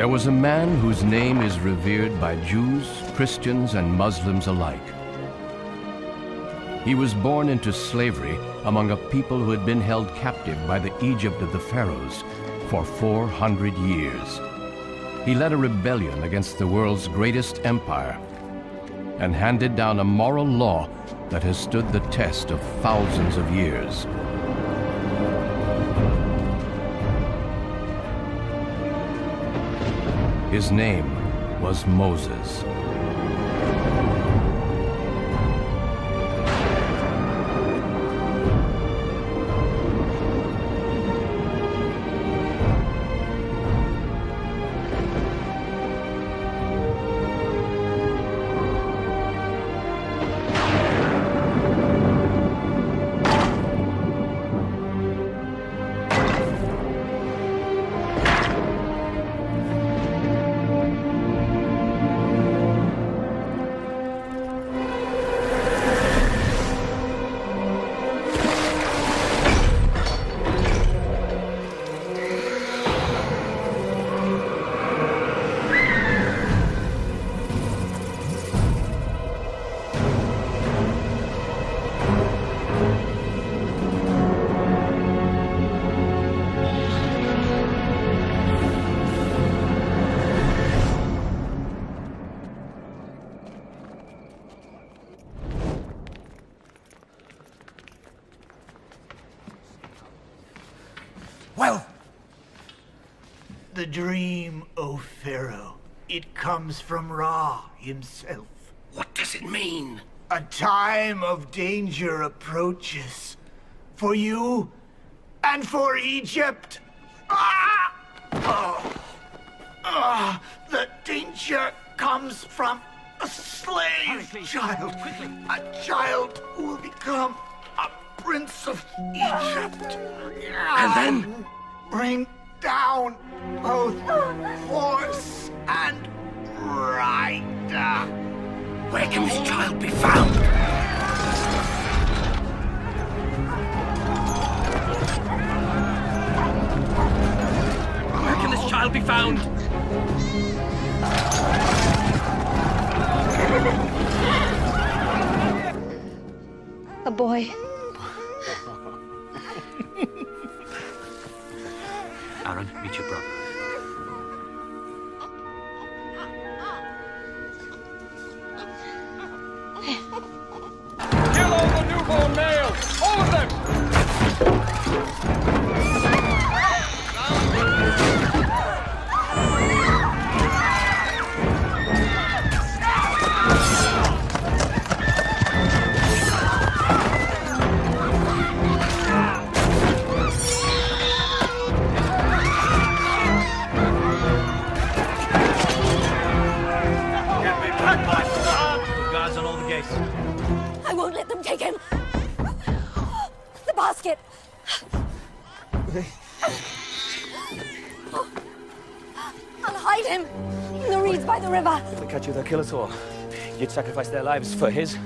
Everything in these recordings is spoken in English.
There was a man whose name is revered by Jews, Christians, and Muslims alike. He was born into slavery among a people who had been held captive by the Egypt of the pharaohs for 400 years. He led a rebellion against the world's greatest empire and handed down a moral law that has stood the test of thousands of years. His name was Moses. Well, the dream, O Pharaoh, it comes from Ra himself. What does it mean? A time of danger approaches for you and for Egypt. The danger comes from a slave child. A child who will become a prince of Egypt. And then? Bring down both horse and rider. Where can this child be found? Where can this child be found? A boy. Aaron, meet your brother. Kill all the newborn males! All of them! I won't let them take him. The basket. I'll hide him in the reeds by the river. If they catch you, they'll kill us all. You'd sacrifice their lives for his?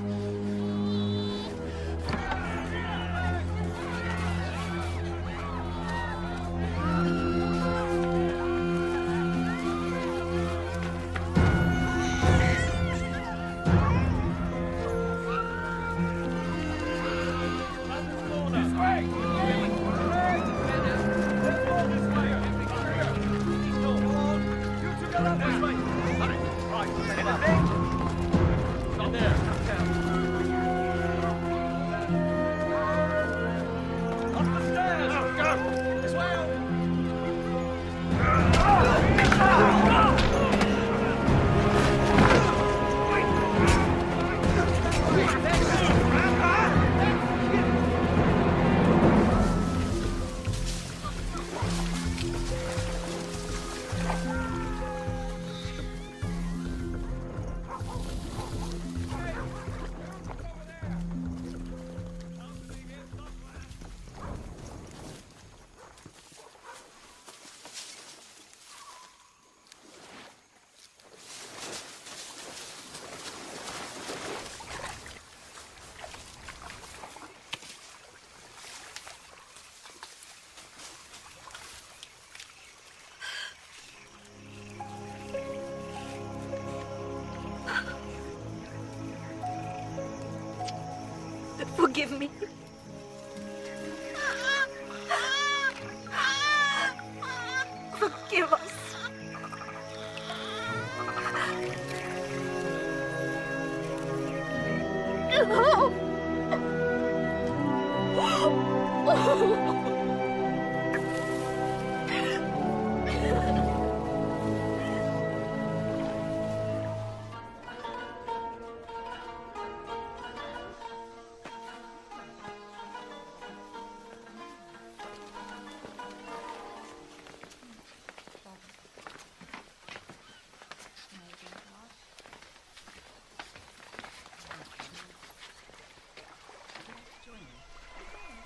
Stop there. Forgive me. Forgive us.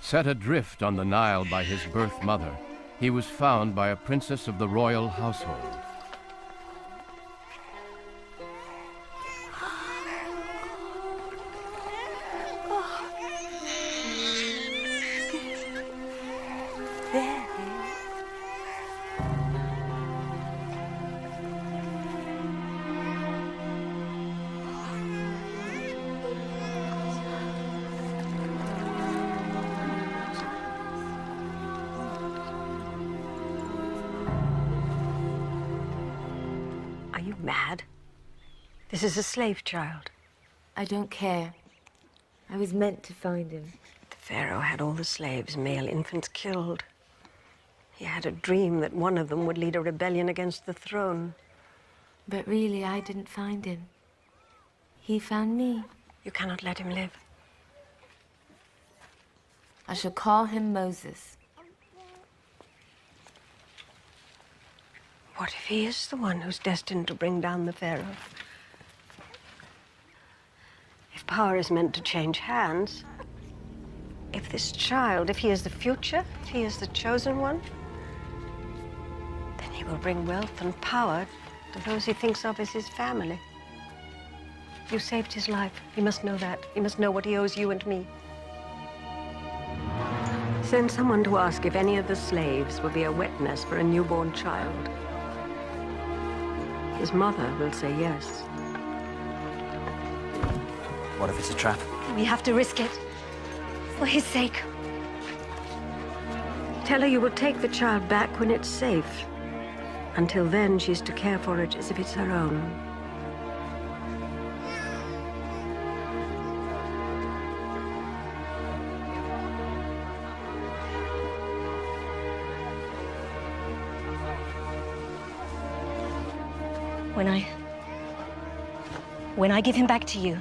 Set adrift on the Nile by his birth mother, he was found by a princess of the royal household. Mad? This is a slave child. I don't care. I was meant to find him. The Pharaoh had all the slaves, male infants killed. He had a dream that one of them would lead a rebellion against the throne. But really, I didn't find him. He found me. You cannot let him live. I shall call him Moses. What if he is the one who's destined to bring down the Pharaoh? If power is meant to change hands, if this child, if he is the future, if he is the chosen one, then he will bring wealth and power to those he thinks of as his family. You saved his life. He must know that. He must know what he owes you and me. Send someone to ask if any of the slaves will be a witness for a newborn child. His mother will say yes. What if it's a trap? We have to risk it. For his sake. Tell her you will take the child back when it's safe. Until then, she's to care for it as if it's her own. When I give him back to you,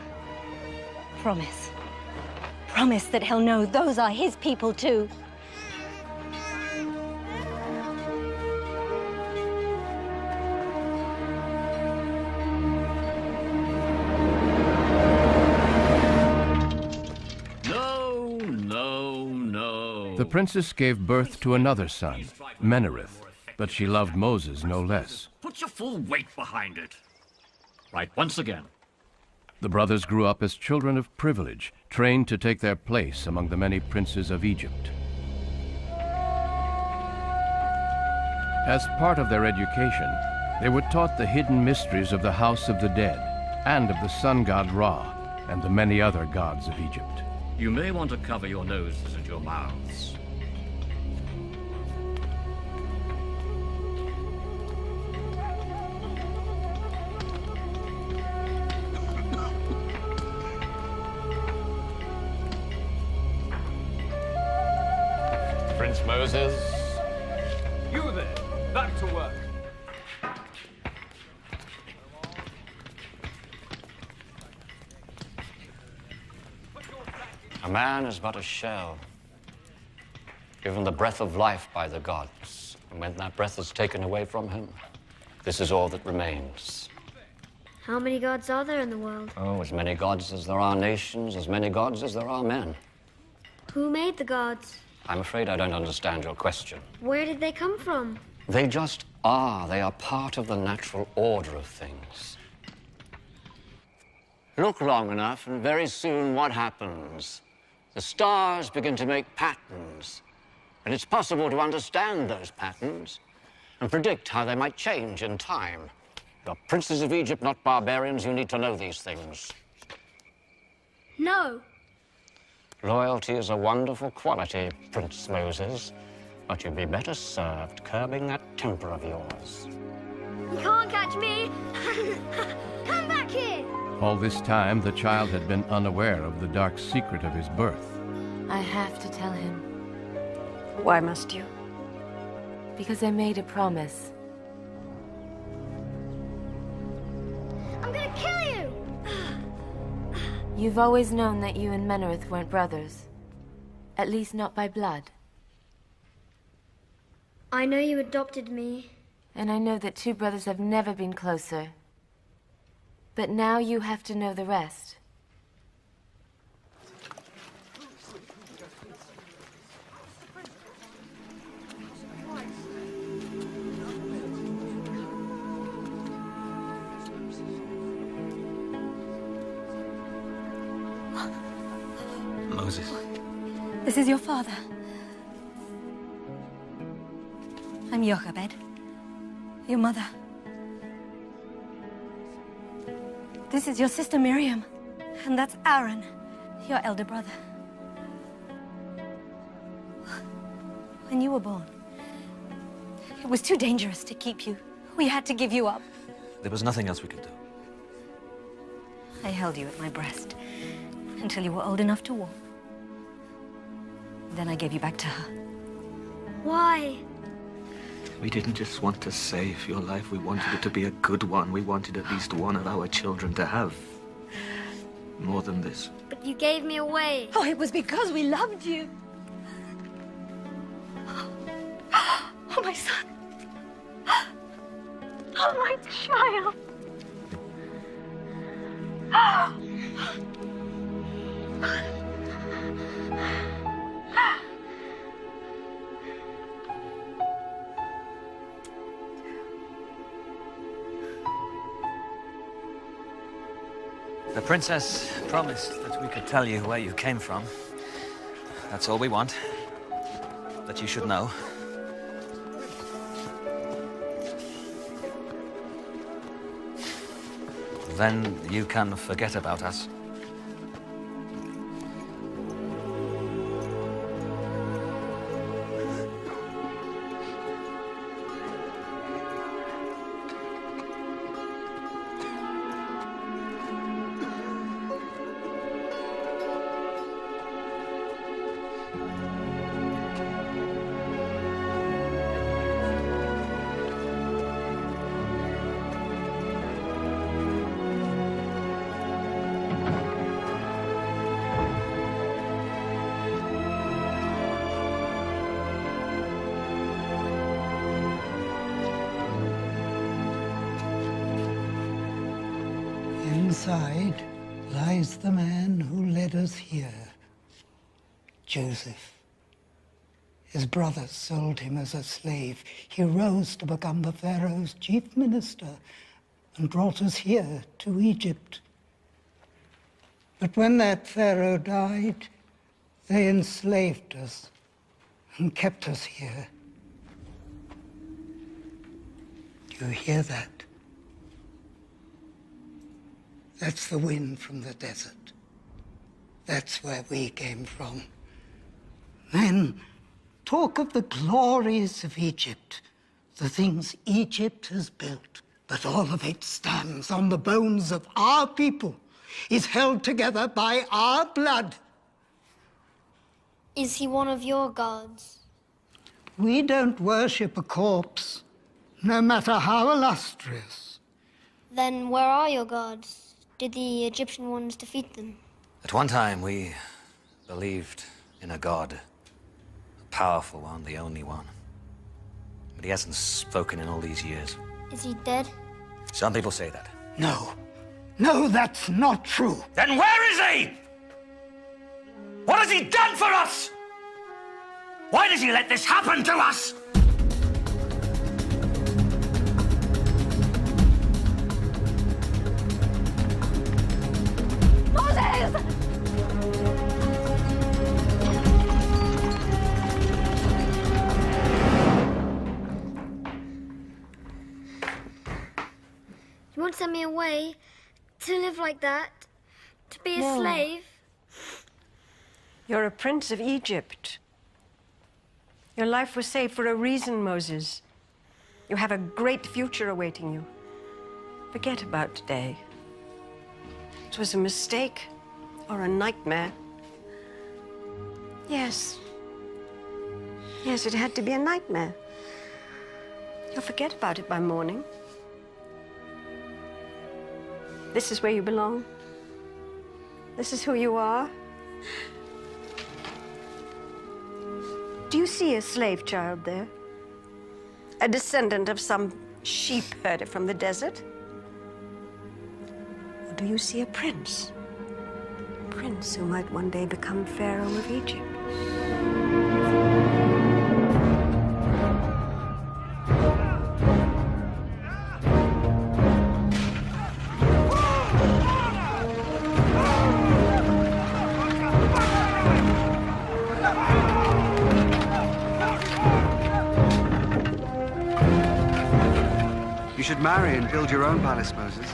promise that he'll know those are his people too. No. The princess gave birth to another son, Menereth, but she loved Moses no less. Put your full weight behind it. Right, once again. The brothers grew up as children of privilege, trained to take their place among the many princes of Egypt. As part of their education, they were taught the hidden mysteries of the house of the dead, and of the sun god Ra, and the many other gods of Egypt. You may want to cover your noses and your mouths. Prince Moses. You there, back to work. A man is but a shell, given the breath of life by the gods. And when that breath is taken away from him, this is all that remains. How many gods are there in the world? Oh, as many gods as there are nations, as many gods as there are men. Who made the gods? I'm afraid I don't understand your question. Where did they come from? They just are. They are part of the natural order of things. Look long enough, and very soon what happens? The stars begin to make patterns, and it's possible to understand those patterns and predict how they might change in time. You're princes of Egypt, not barbarians. You need to know these things. No. Loyalty is a wonderful quality, Prince Moses, but you'd be better served curbing that temper of yours. You can't catch me! Come back here! All this time, the child had been unaware of the dark secret of his birth. I have to tell him. Why must you? Because I made a promise. I'm gonna kill you! You've always known that you and Menarith weren't brothers. At least not by blood. I know you adopted me. And I know that two brothers have never been closer. But now you have to know the rest. Moses. This is your father. I'm Jochebed, your mother. This is your sister Miriam, and that's Aaron, your elder brother. When you were born, it was too dangerous to keep you. We had to give you up. There was nothing else we could do. I held you at my breast until you were old enough to walk. Then I gave you back to her. Why? We didn't just want to save your life. We wanted it to be a good one. We wanted at least one of our children to have more than this. But you gave me away. Oh, it was because we loved you. Oh, my son. Oh, my child. The princess promised that we could tell you where you came from. That's all we want. That you should know. Then you can forget about us. Inside lies the man who led us here, Joseph. His brothers sold him as a slave. He rose to become the Pharaoh's chief minister and brought us here to Egypt. But when that Pharaoh died, they enslaved us and kept us here. Do you hear that? That's the wind from the desert. That's where we came from. Men talk of the glories of Egypt, the things Egypt has built. But all of it stands on the bones of our people, is held together by our blood. Is he one of your gods? We don't worship a corpse, no matter how illustrious. Then where are your gods? Did the Egyptian ones defeat them? At one time, we believed in a god. A powerful one, the only one. But he hasn't spoken in all these years. Is he dead? Some people say that. No. No, that's not true. Then where is he? What has he done for us? Why does he let this happen to us? Moses! You want to send me away to live like that? To be a No. slave? You're a prince of Egypt. Your life was saved for a reason, Moses. You have a great future awaiting you. Forget about today. It was a mistake or a nightmare. Yes. Yes, it had to be a nightmare. You'll forget about it by morning. This is where you belong. This is who you are. Do you see a slave child there? A descendant of some sheep herder from the desert? Or do you see a prince? A prince who might one day become Pharaoh of Egypt? You should marry and build your own palace, Moses.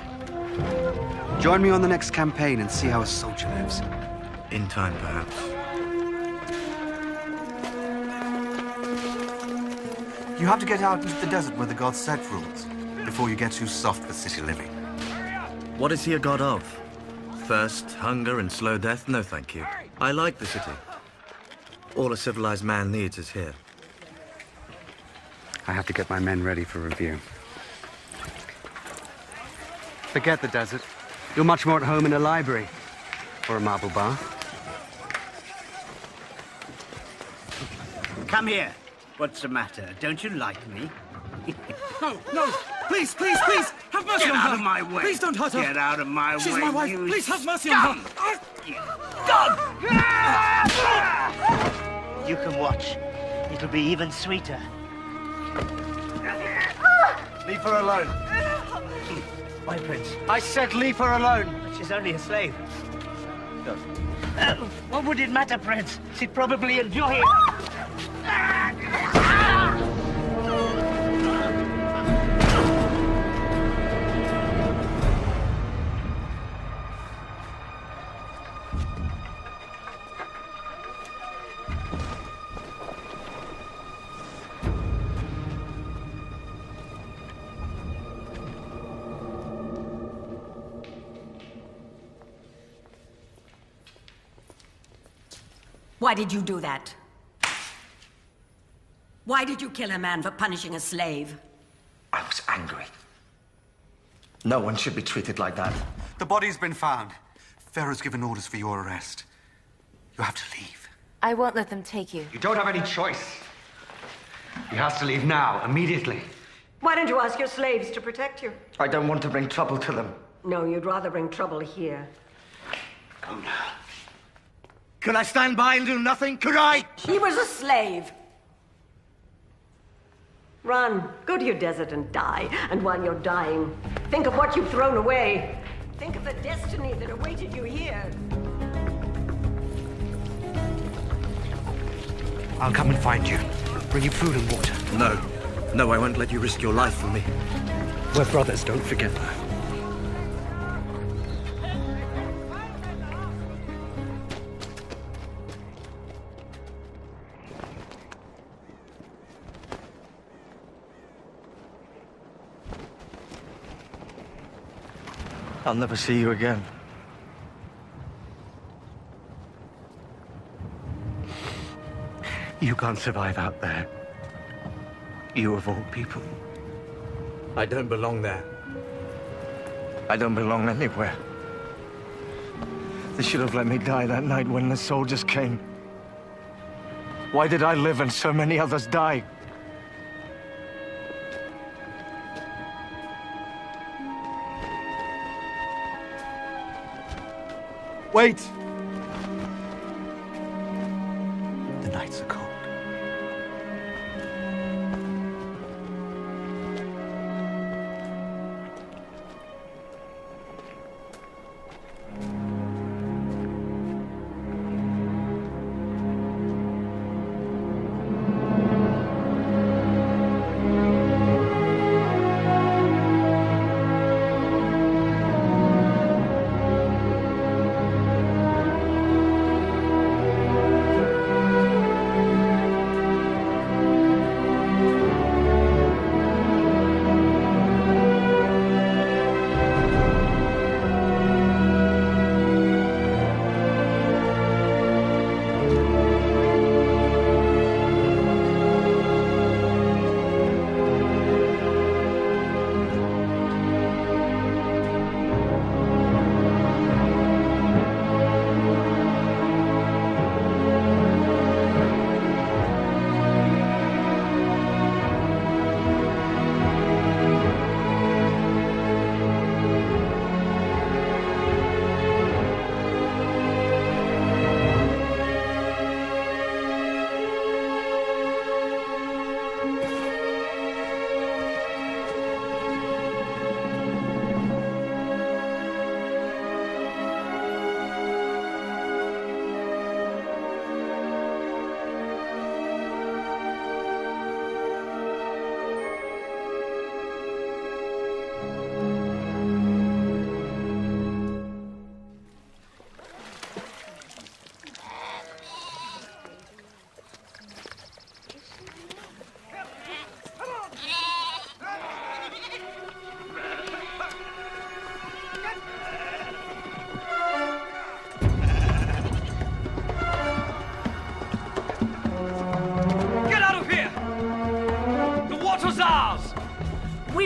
Join me on the next campaign and see how a soldier lives. In time, perhaps. You have to get out into the desert where the god Set rules, before you get too soft for city living. What is he a god of? Thirst, hunger, and slow death? No, thank you. I like the city. All a civilized man needs is here. I have to get my men ready for review. Forget the desert. You're much more at home in a library or a marble bath. Come here. What's the matter? Don't you like me? No, no! Please, please, please! Have mercy Get on her! out of my way! Please don't hurt her! Get out of my way! She's my wife! You Please have mercy scum! on her! Dog! You can watch. It'll be even sweeter. Leave her alone. My prince. I said leave her alone. But she's only a slave. What would it matter, Prince? She'd probably enjoy it. Why did you do that? Why did you kill a man for punishing a slave? I was angry. No one should be treated like that. The body's been found. Pharaoh's given orders for your arrest. You have to leave. I won't let them take you. You don't have any choice. He has to leave now, immediately. Why don't you ask your slaves to protect you? I don't want to bring trouble to them. No, you'd rather bring trouble here. Go now. Could I stand by and do nothing? Could I? He was a slave. Run. Go to your desert and die. And while you're dying, think of what you've thrown away. Think of the destiny that awaited you here. I'll come and find you. Bring you food and water. No. No, I won't let you risk your life for me. We're brothers, don't forget that. I'll never see you again. You can't survive out there. You of all people. I don't belong there. I don't belong anywhere. They should have let me die that night when the soldiers came. Why did I live and so many others die? Wait! The nights are cold.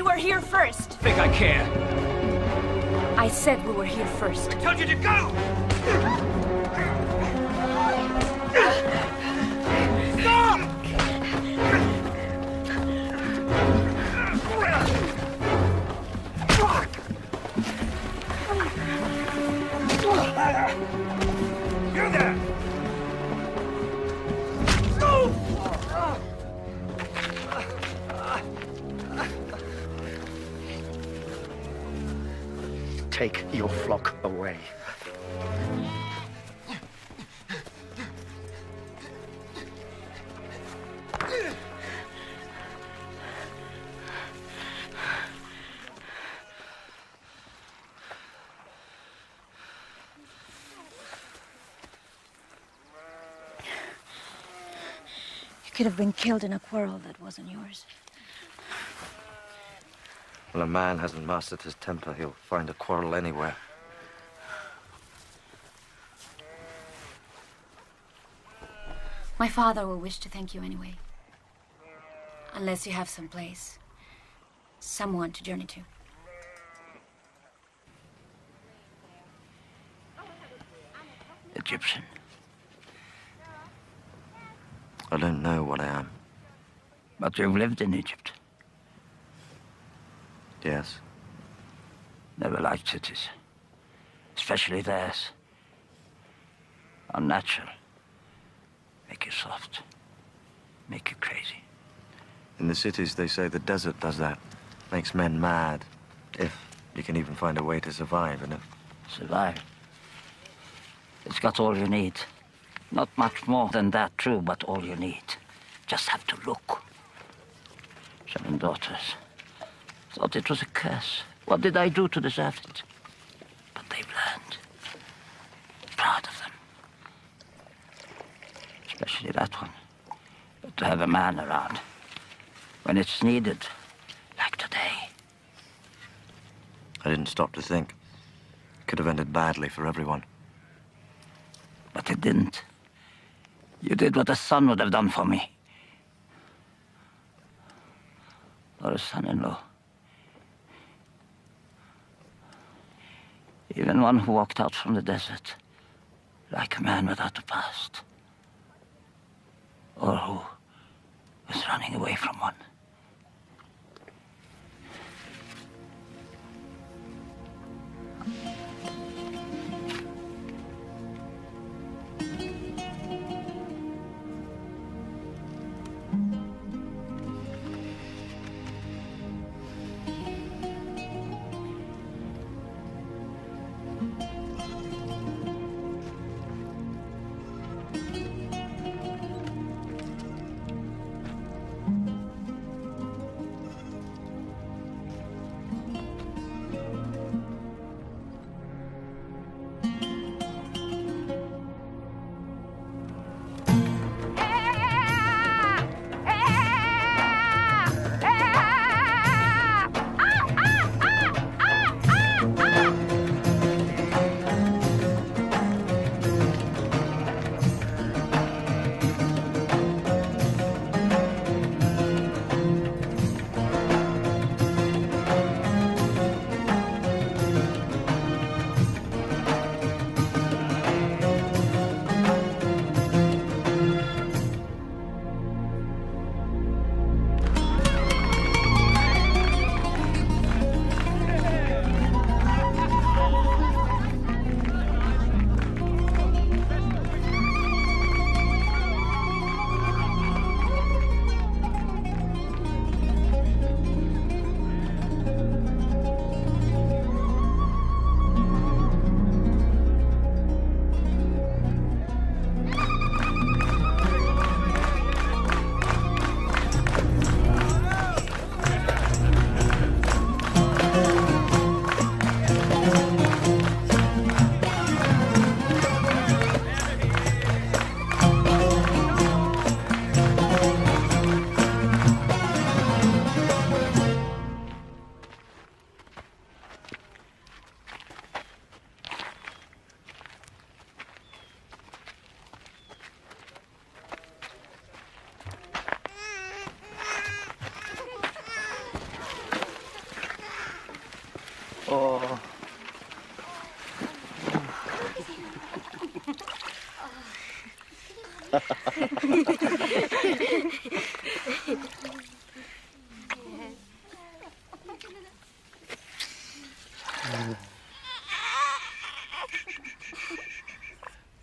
We were here first. Think I care? I said we were here first. I told you to go! Stop! You there! Take your flock away. You could have been killed in a quarrel that wasn't yours. When a man hasn't mastered his temper, he'll find a quarrel anywhere. My father will wish to thank you anyway. Unless you have some place, someone to journey to. Egyptian. I don't know what I am. But you've lived in Egypt. Yes. Never liked cities. Especially theirs. Unnatural. Make you soft. Make you crazy. In the cities, they say the desert does that. Makes men mad. If you can even find a way to survive in it. Survive? It's got all you need. Not much more than that, true, but all you need. Just have to look. 7 daughters. Thought it was a curse. What did I do to deserve it? But they've learned. Proud of them. Especially that one. But to have a man around. When it's needed. Like today. I didn't stop to think. It could have ended badly for everyone. But it didn't. You did what a son would have done for me. Or a son-in-law. Even one who walked out from the desert like a man without a past. Or who was running away from one.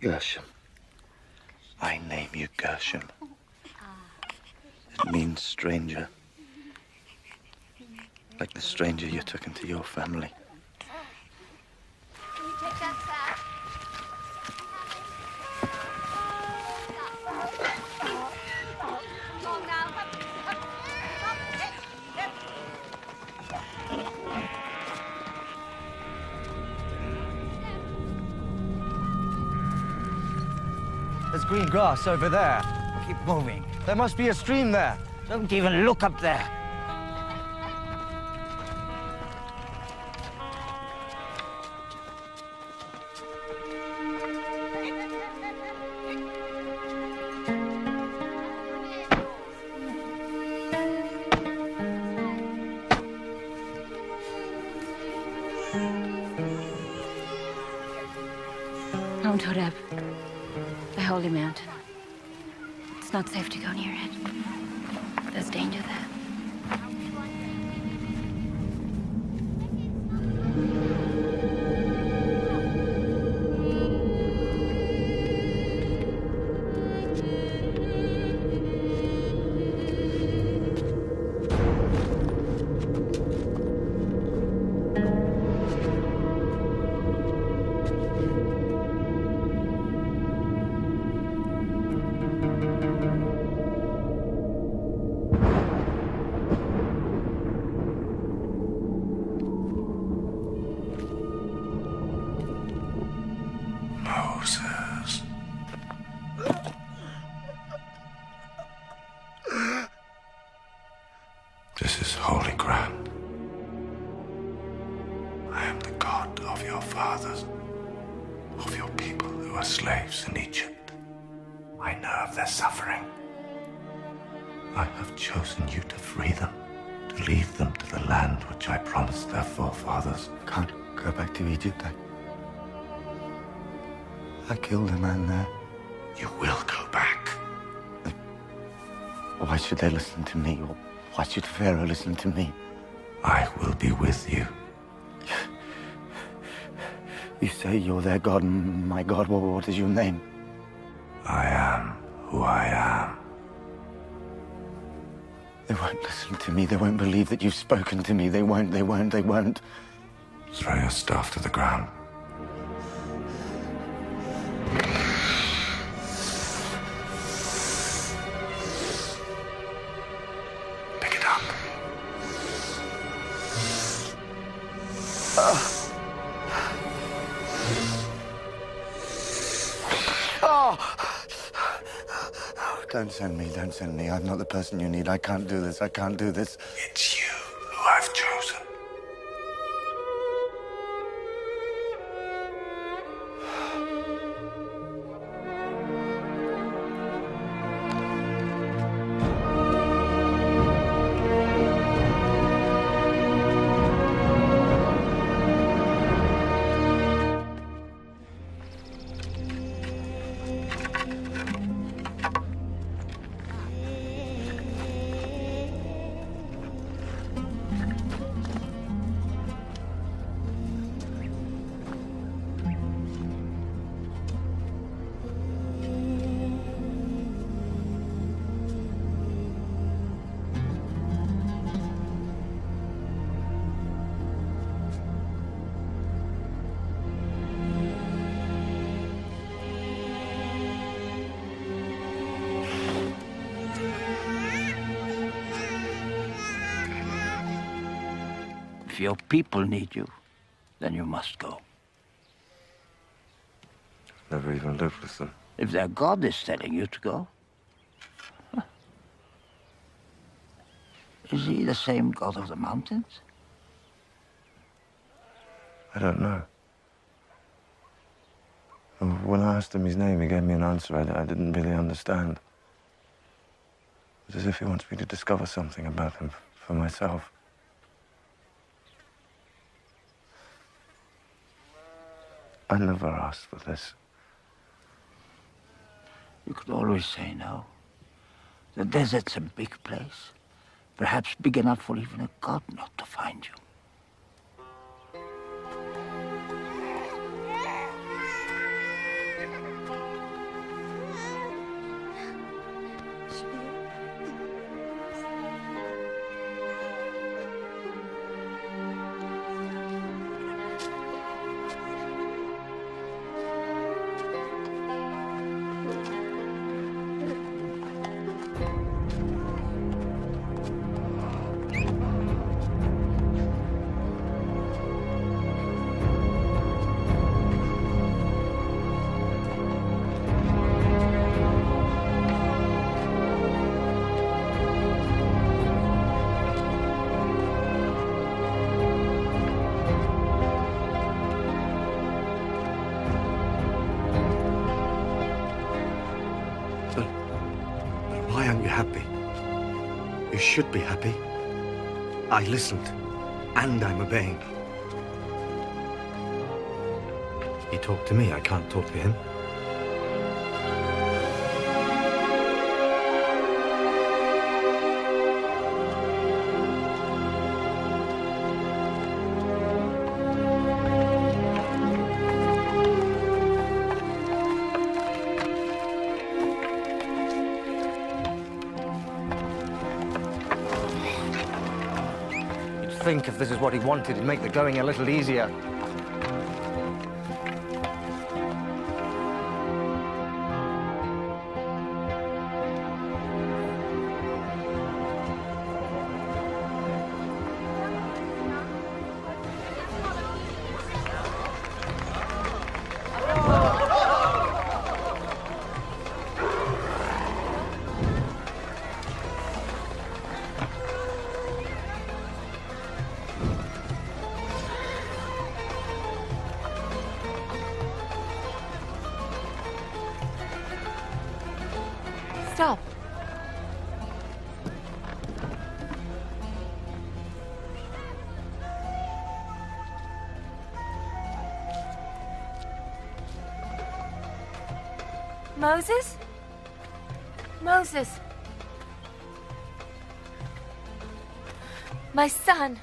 Gershom. I name you Gershom. It means stranger. Like the stranger you took into your family. Can you take that sack? Come now. There's green grass over there. Keep moving. There must be a stream there. Don't even look up there. Mount Horeb, the holy mountain. It's not safe to go near it. There's danger there. Moses. This is holy ground. I am the God of your fathers, of your people who are slaves in Egypt. I know of their suffering. I have chosen you to free them, to lead them to the land which I promised their forefathers. Can't go back to Egypt. I killed a man there. You will go back. Why should they listen to me? Or why should Pharaoh listen to me? I will be with you. You say you're their God, and my God. What is your name? I am who I am. They won't listen to me. They won't believe that you've spoken to me. They won't. Throw your staff to the ground. Pick it up. Don't send me. I'm not the person you need. I can't do this. It's you who I've chosen. If your people need you, then you must go. Never even lived with them. If their God is telling you to go, is he the same God of the mountains? I don't know. When I asked him his name, he gave me an answer I didn't really understand. It's as if he wants me to discover something about him for myself. I never asked for this. You could always say no. The desert's a big place. Perhaps big enough for even a god not to find you. Why aren't you happy? You should be happy. I listened, and I'm obeying. He talked to me, I can't talk to him. Think if this is what he wanted, it'd make the going a little easier. Stop. Moses? Moses. My son.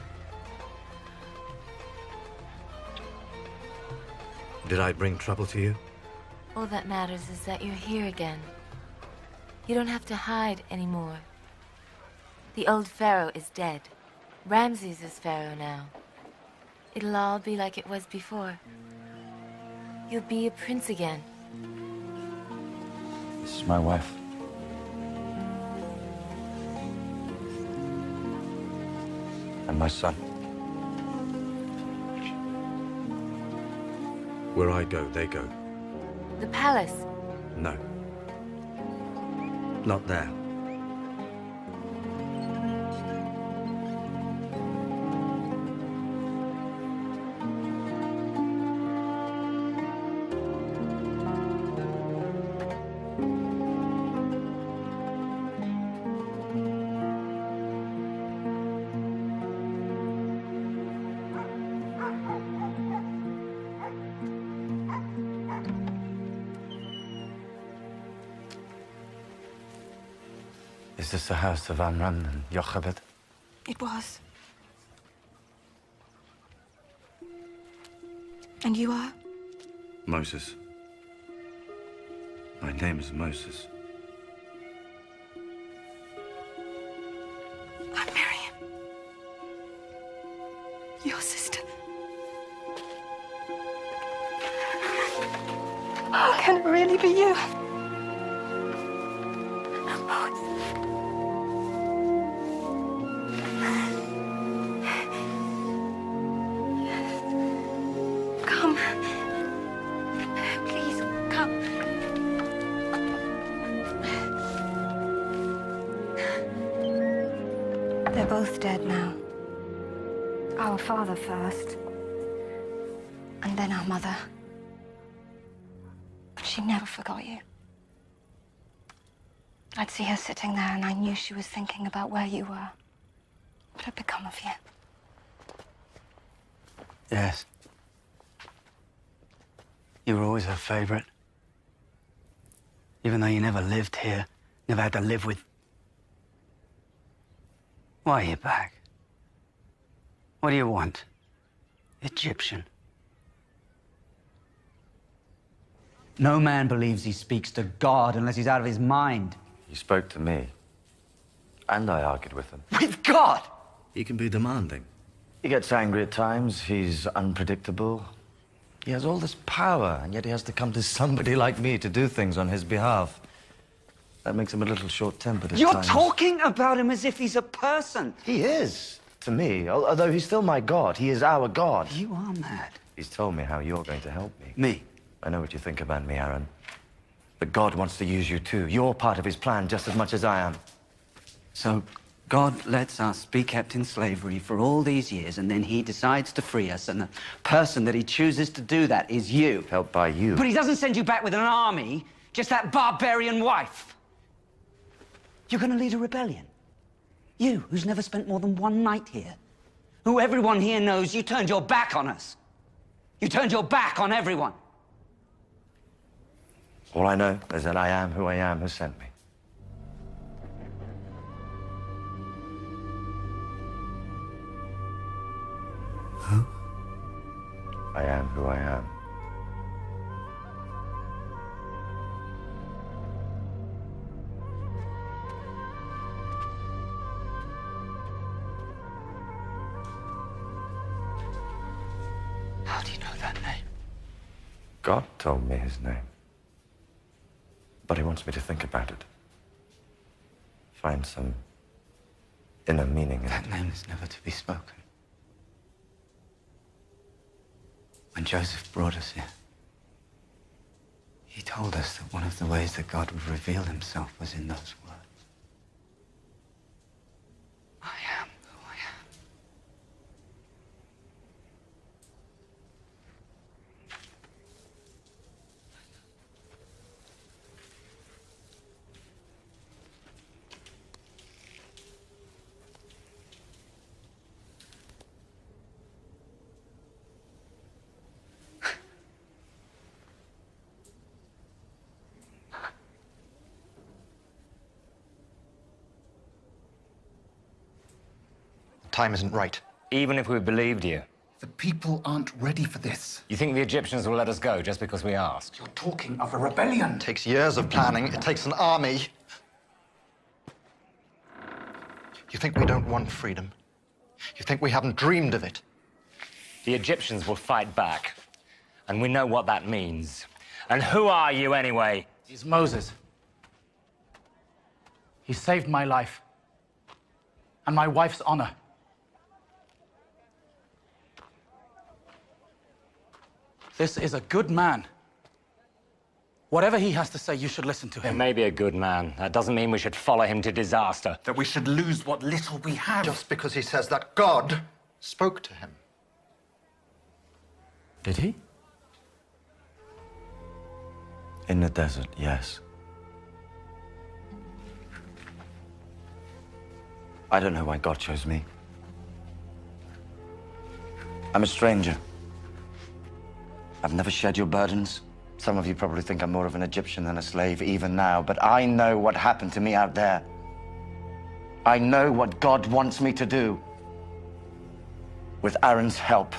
Did I bring trouble to you? All that matters is that you're here again. You don't have to hide anymore. The old pharaoh is dead. Ramses is pharaoh now. It'll all be like it was before. You'll be a prince again. This is my wife. And my son. Where I go, they go. The palace. No. Not there. Is this the house of Amram and Jochebed? It was. And you are? Moses. My name is Moses. I'm Miriam. Your sister. How can it really be you? Come. Please, come. They're both dead now. Our father first, and then our mother. But she never forgot you. I'd see her sitting there, and I knew she was thinking about where you were. What had become of you? Yes. You were always her favorite. Even though you never lived here, never had to live with... Why are you back? What do you want? Egyptian. No man believes he speaks to God unless he's out of his mind. He spoke to me. And I argued with him. With God? He can be demanding. He gets angry at times. He's unpredictable. He has all this power, and yet he has to come to somebody like me to do things on his behalf. That makes him a little short-tempered at You're times. talking about him as if he's a person. He is, to me. Although he's still my God. He is our God. You are mad. He's told me how you're going to help me. Me? I know what you think about me, Aaron. But God wants to use you too. You're part of his plan just as much as I am. So God lets us be kept in slavery for all these years, and then he decides to free us, and the person that he chooses to do that is you. Helped by you. But he doesn't send you back with an army, just that barbarian wife. You're going to lead a rebellion. You, who's never spent more than one night here. Who everyone here knows you turned your back on us. You turned your back on everyone. All I know is that I am who I am who sent me. Who? I am who I am. How do you know that name? God told me his name. But he wants me to think about it. Find some inner meaning in it. That name is never to be spoken. When Joseph brought us here, he told us that one of the ways that God would reveal himself was in those words. I am who I am. Time isn't right. Even if we believed you. The people aren't ready for this. You think the Egyptians will let us go just because we asked? You're talking of a rebellion. It takes years of planning. It takes an army. You think we don't want freedom? You think we haven't dreamed of it? The Egyptians will fight back. And we know what that means. And who are you anyway? He's Moses. He saved my life. And my wife's honor. This is a good man. Whatever he has to say, you should listen to him. He may be a good man. That doesn't mean we should follow him to disaster. That we should lose what little we have. Just because he says that God spoke to him. Did he? In the desert, yes. I don't know why God chose me. I'm a stranger. I've never shared your burdens. Some of you probably think I'm more of an Egyptian than a slave, even now, but I know what happened to me out there. I know what God wants me to do. With Aaron's help.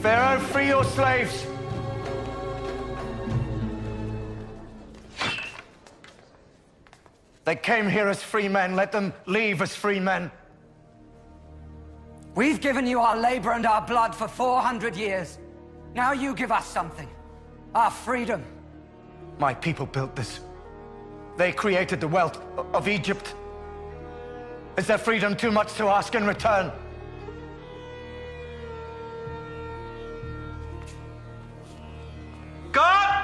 Pharaoh, free your slaves! They came here as free men. Let them leave as free men. We've given you our labor and our blood for 400 years. Now you give us something. Our freedom. My people built this. They created the wealth of Egypt. Is their freedom too much to ask in return? God!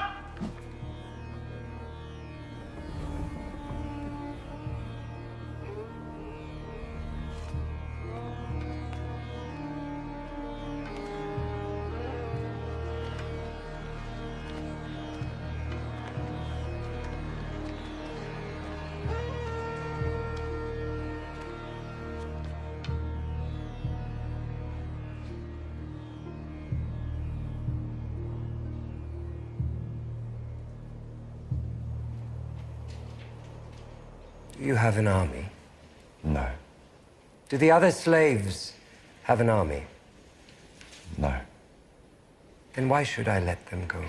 Do you have an army? No. Do the other slaves have an army? No. Then why should I let them go?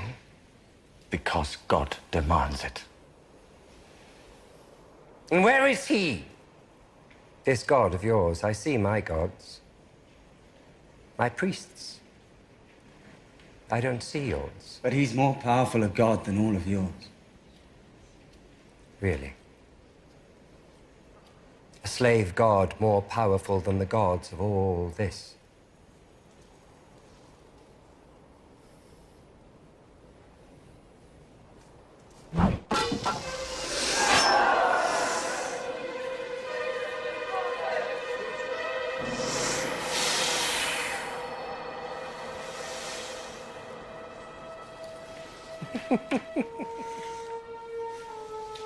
Because God demands it. And where is he? This God of yours. I see my gods. My priests. I don't see yours. But he's more powerful a god than all of yours. Really? A slave god more powerful than the gods of all this?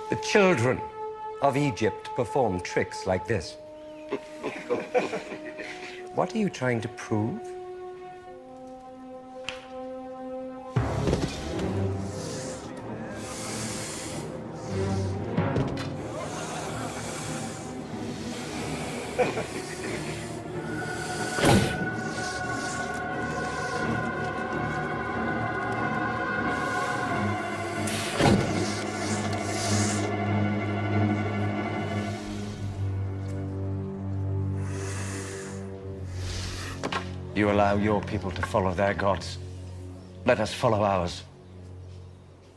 The children of Egypt perform tricks like this. What are you trying to prove? You allow your people to follow their gods. Let us follow ours.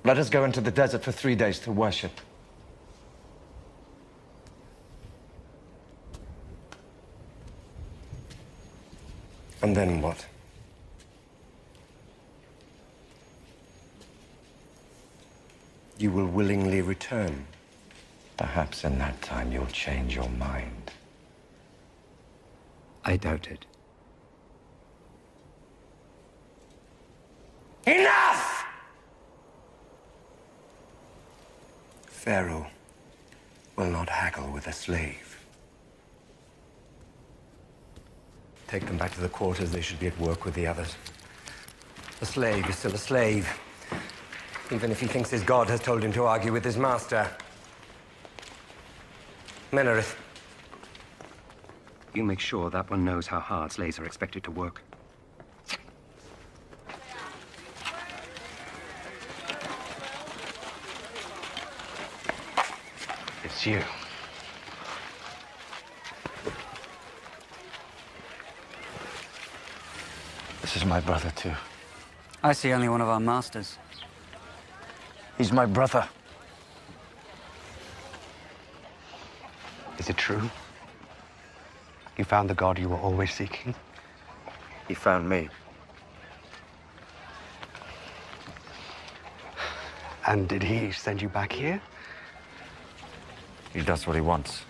Let us go into the desert for 3 days to worship. And then what? You will willingly return. Perhaps in that time you'll change your mind. I doubt it. Enough! Pharaoh will not haggle with a slave. Take them back to the quarters. They should be at work with the others. A slave is still a slave, even if he thinks his god has told him to argue with his master. Menarith. You make sure that one knows how hard slaves are expected to work. It's you. This is my brother, too. I see only one of our masters. He's my brother. Is it true? You found the god you were always seeking? He found me. And did he send you back here? He does what he wants.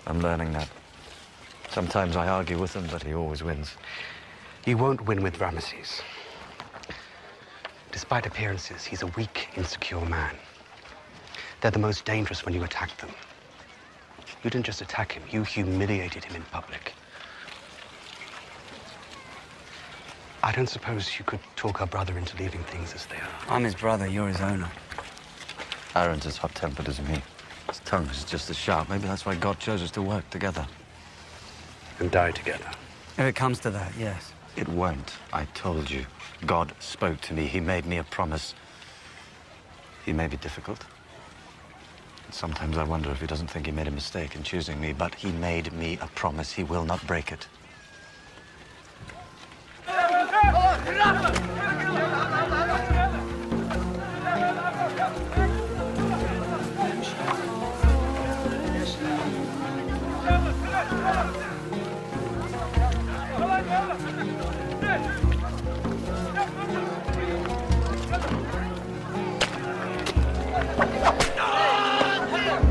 I'm learning that. Sometimes I argue with him, but he always wins. You won't win with Ramesses. Despite appearances, he's a weak, insecure man. They're the most dangerous when you attack them. You didn't just attack him, you humiliated him in public. I don't suppose you could talk our brother into leaving things as they are. I'm his brother, you're his owner. Aaron's as hot-tempered as me. His tongue is just as sharp. Maybe that's why God chose us to work together. And die together. If it comes to that, yes. It won't. I told you. God spoke to me. He made me a promise. He may be difficult. Sometimes I wonder if he doesn't think he made a mistake in choosing me, but he made me a promise. He will not break it.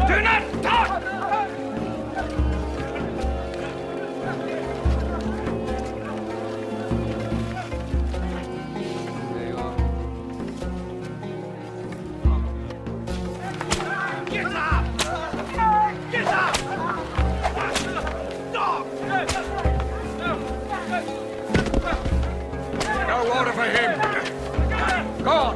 Do not talk! Get up! Get up! Dog! No order for him! Go on!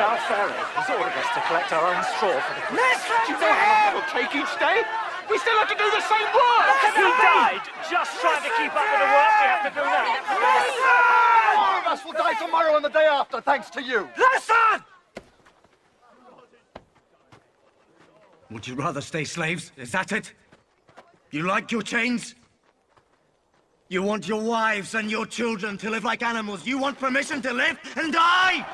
Our Pharaoh has ordered us to collect our own straw for the... Listen to him! It'll take each day. We still have to do the same work! He died just trying to keep up with the work we have to do now. More of us will die tomorrow and the day after, thanks to you. Listen! Would you rather stay slaves? Is that it? You like your chains? You want your wives and your children to live like animals. You want permission to live and die!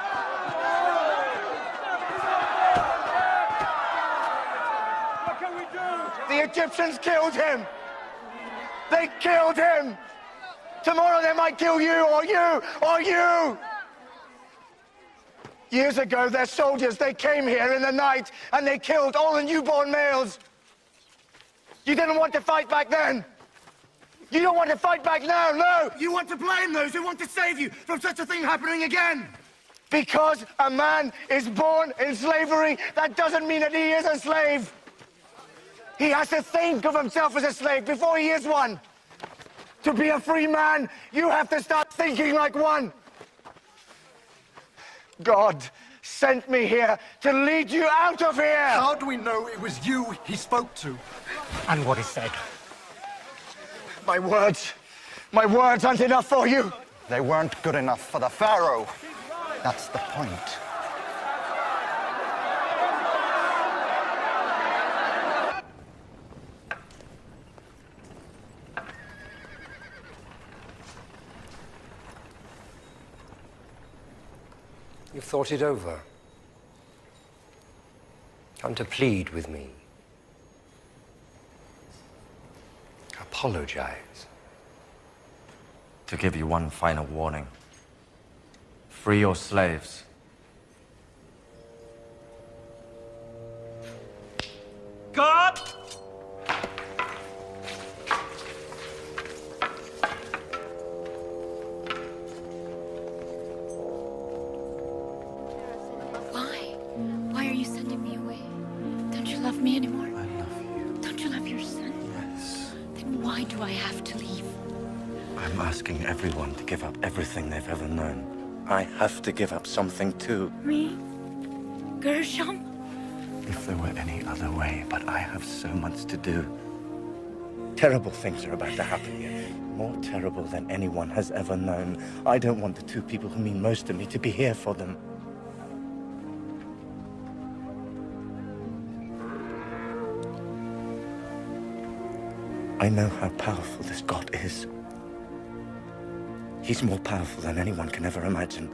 What can we do? The Egyptians killed him! They killed him! Tomorrow they might kill you, or you, or you! Years ago, their soldiers, they came here in the night and they killed all the newborn males. You didn't want to fight back then. You don't want to fight back now, no! You want to blame those who want to save you from such a thing happening again! Because a man is born in slavery, that doesn't mean that he is a slave. He has to think of himself as a slave before he is one. To be a free man, you have to start thinking like one. God sent me here to lead you out of here! How do we know it was you he spoke to? And what he said. My words aren't enough for you. They weren't good enough for the Pharaoh. That's the point. You've thought it over. Come to plead with me. Apologize. To give you one final warning. Free your slaves. God! Why are you sending me away? Don't you love me anymore? I love you. Don't you love your son? Yes. Then why do I have to leave? I'm asking everyone to give up everything they've ever known. I have to give up something too. Me? Gershom? If there were any other way, but I have so much to do. Terrible things are about to happen here. More terrible than anyone has ever known. I don't want the two people who mean most to me to be here for them. I know how powerful this God is. He's more powerful than anyone can ever imagine.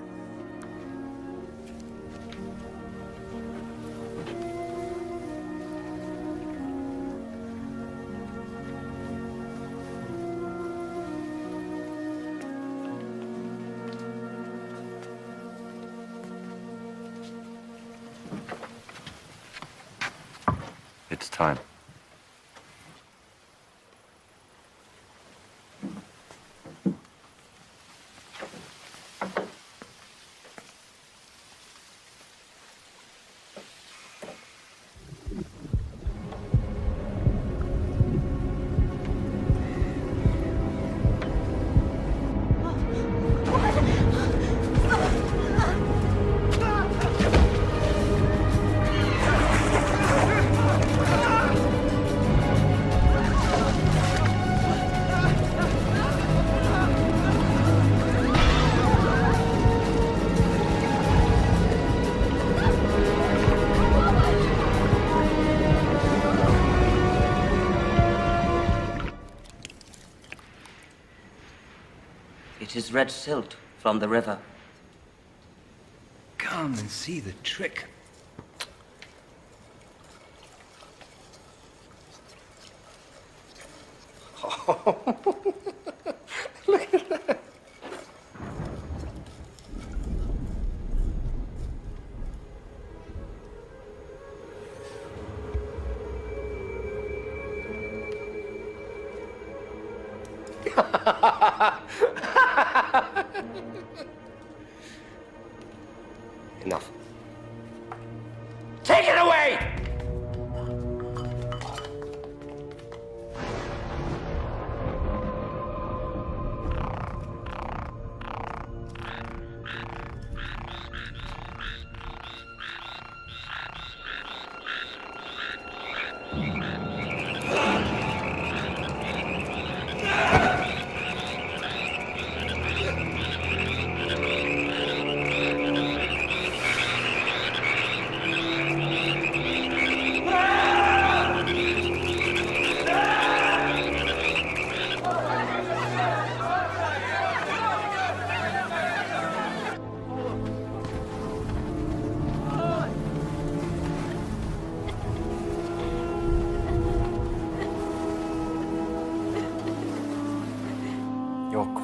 It's time. It is red silt from the river. Come and see the trick. Look at that. Enough. Take it away!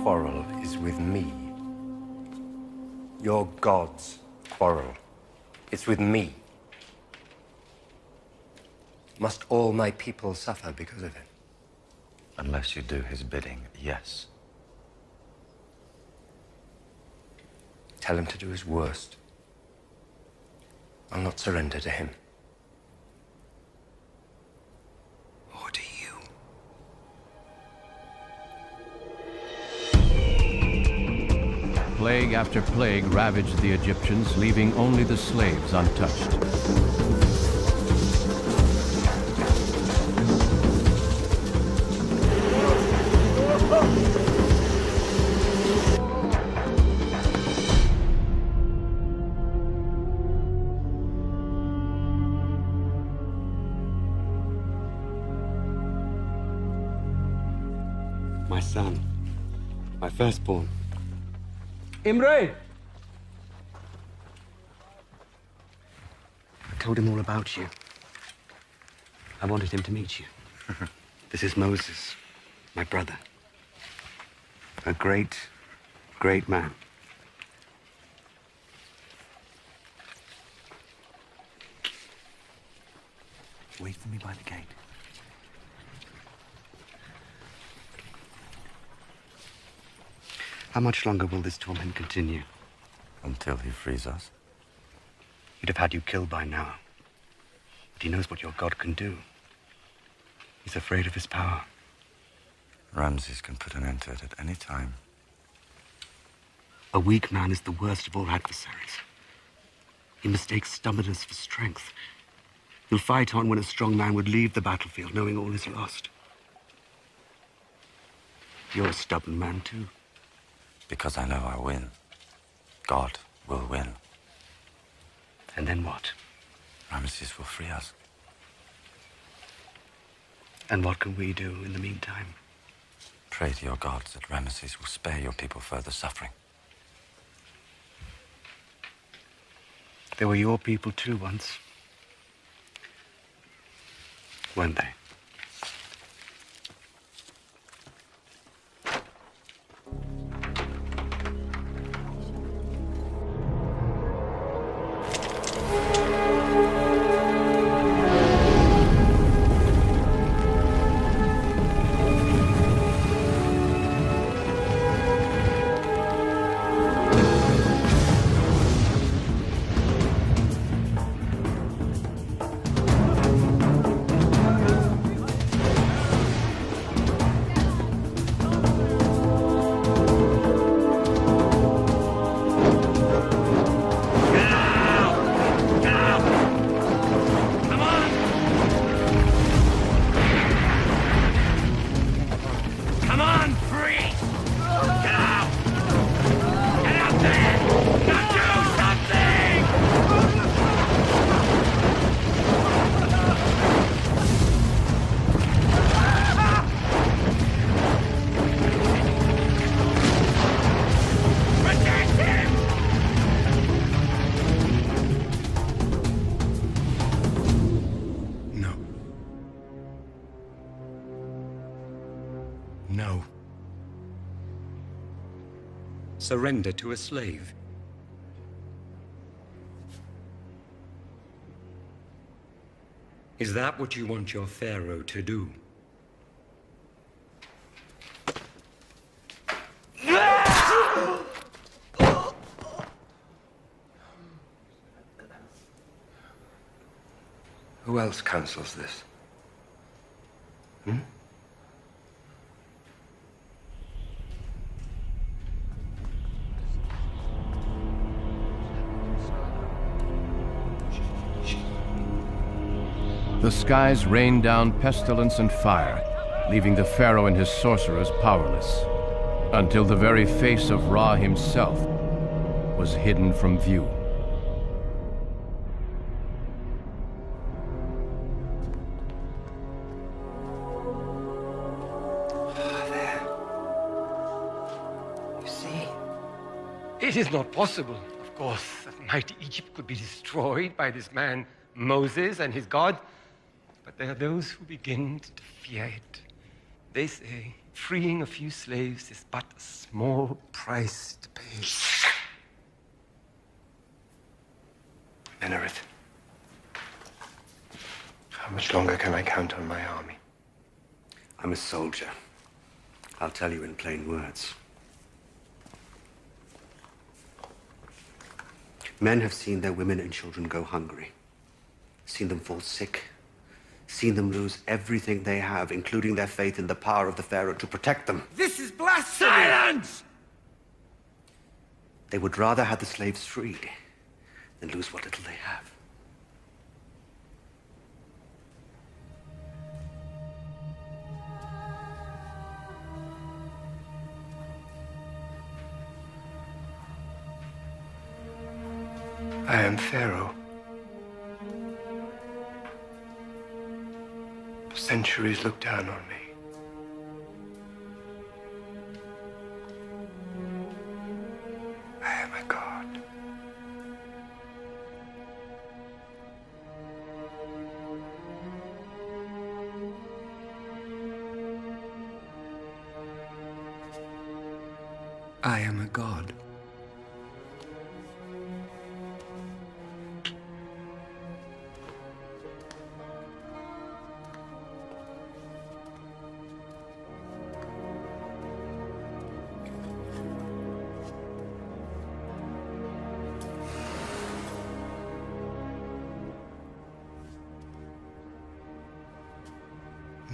quarrel is with me. Your God's quarrel. It's with me. Must all my people suffer because of it? Unless you do his bidding, yes. Tell him to do his worst. I'll not surrender to him. Or to you. Plague after plague ravaged the Egyptians, leaving only the slaves untouched. My son, my firstborn. Imre! I told him all about you. I wanted him to meet you. This is Moses, my brother. A great, great man. Wait for me by the gate. How much longer will this torment continue? Until he frees us. He'd have had you killed by now. But he knows what your God can do. He's afraid of his power. Ramses can put an end to it at any time. A weak man is the worst of all adversaries. He mistakes stubbornness for strength. He'll fight on when a strong man would leave the battlefield knowing all is lost. You're a stubborn man, too. Because I know I win. God will win. And then what? Ramses will free us. And what can we do in the meantime? Pray to your gods that Ramses will spare your people further suffering. They were your people too once. Weren't they? No. Surrender to a slave. Is that what you want your pharaoh to do? Who else counsels this? Hmm? The skies rained down pestilence and fire, leaving the pharaoh and his sorcerers powerless, until the very face of Ra himself was hidden from view. It is not possible, of course, that mighty Egypt could be destroyed by this man, Moses, and his God. But there are those who begin to fear it. They say, freeing a few slaves is but a small price to pay. Menarith, how much longer can I count on my army? I'm a soldier. I'll tell you in plain words. Men have seen their women and children go hungry, seen them fall sick, seen them lose everything they have, including their faith in the power of the Pharaoh to protect them. This is blasphemy! Silence! They would rather have the slaves freed than lose what little they have. I am Pharaoh. Centuries look down on me. I am a god. I am a god.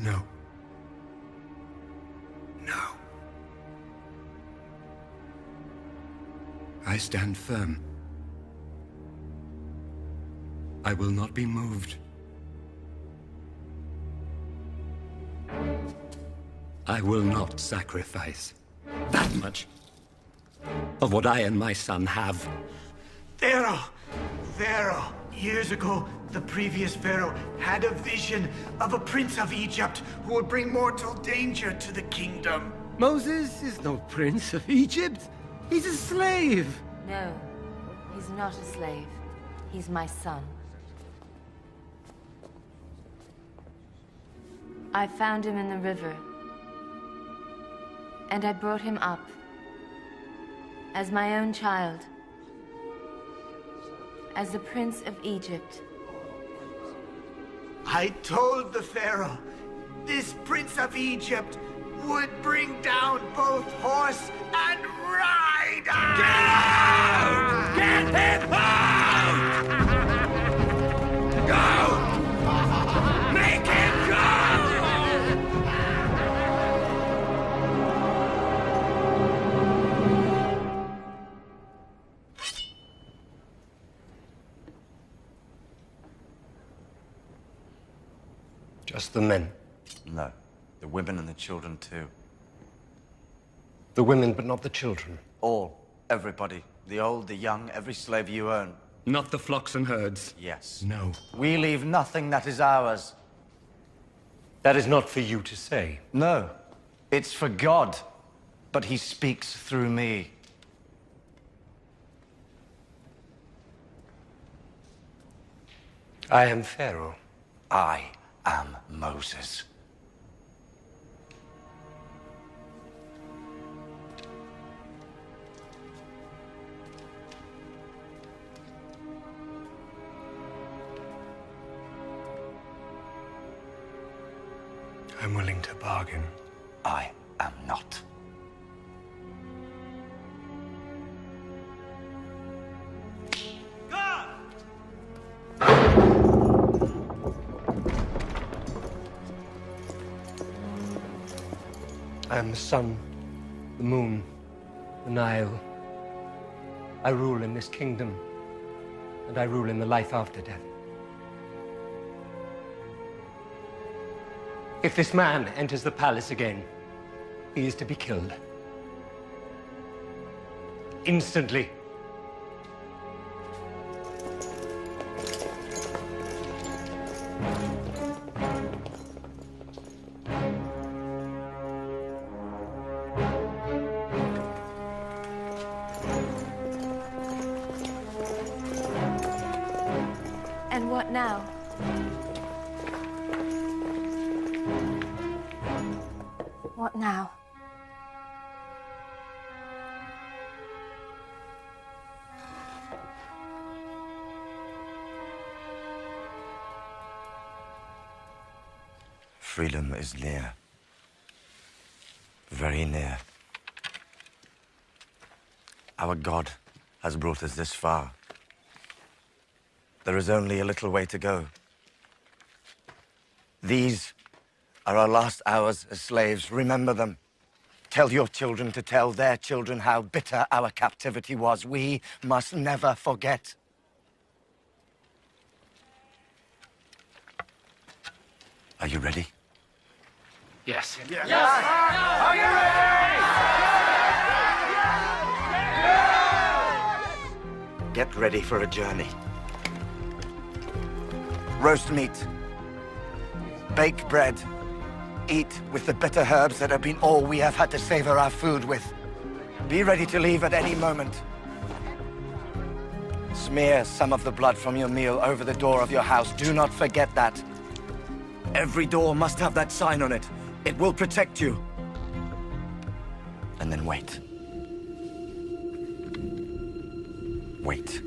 No. No. I stand firm. I will not be moved. I will not sacrifice that much of what I and my son have. Pharaoh! Pharaoh! Years ago, the previous Pharaoh had a vision of a prince of Egypt who would bring mortal danger to the kingdom. Moses is no prince of Egypt. He's a slave. No, he's not a slave. He's my son. I found him in the river, and I brought him up as my own child, as the Prince of Egypt. I told the Pharaoh this Prince of Egypt would bring down both horse and rider! Get out! Get him out! Go! Make him go! Just the men. No. The women and the children, too. The women, but not the children. All. Everybody. The old, the young, every slave you own. Not the flocks and herds. Yes. No. We leave nothing that is ours. That is not for you to say. No. It's for God. But he speaks through me. I am Pharaoh. I am Moses. I'm willing to bargain. I am not. I am the sun, the moon, the Nile. I rule in this kingdom, and I rule in the life after death. If this man enters the palace again, he is to be killed. Instantly. And what now? What now? Freedom is near. Very near. Our God has brought us this far. There is only a little way to go. These are our last hours as slaves. Remember them. Tell your children to tell their children how bitter our captivity was. We must never forget. Are you ready? Yes. Yes! Are you ready? Get ready for a journey. Roast meat. Bake bread. Eat with the bitter herbs that have been all we have had to savor our food with. Be ready to leave at any moment. Smear some of the blood from your meal over the door of your house. Do not forget that. Every door must have that sign on it. It will protect you. And then wait. Wait.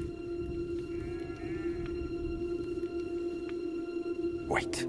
Wait.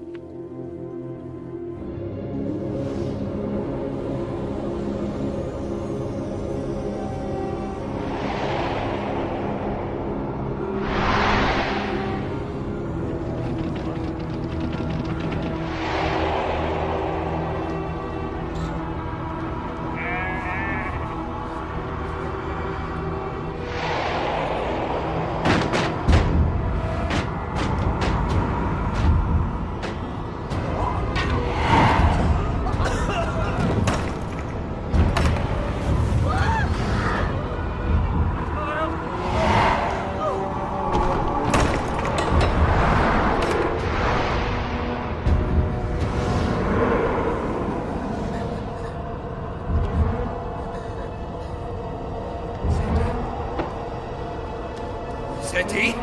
Seti!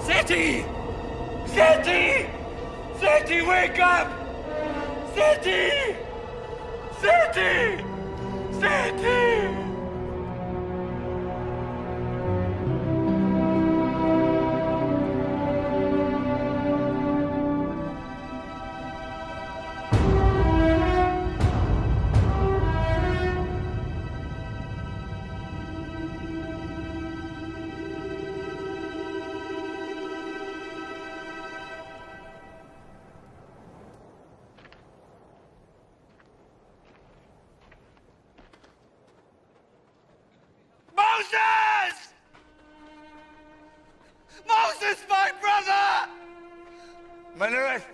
Seti! Seti! Seti, wake up! Seti! Seti! Seti! Moses! Moses, my brother! Manurith!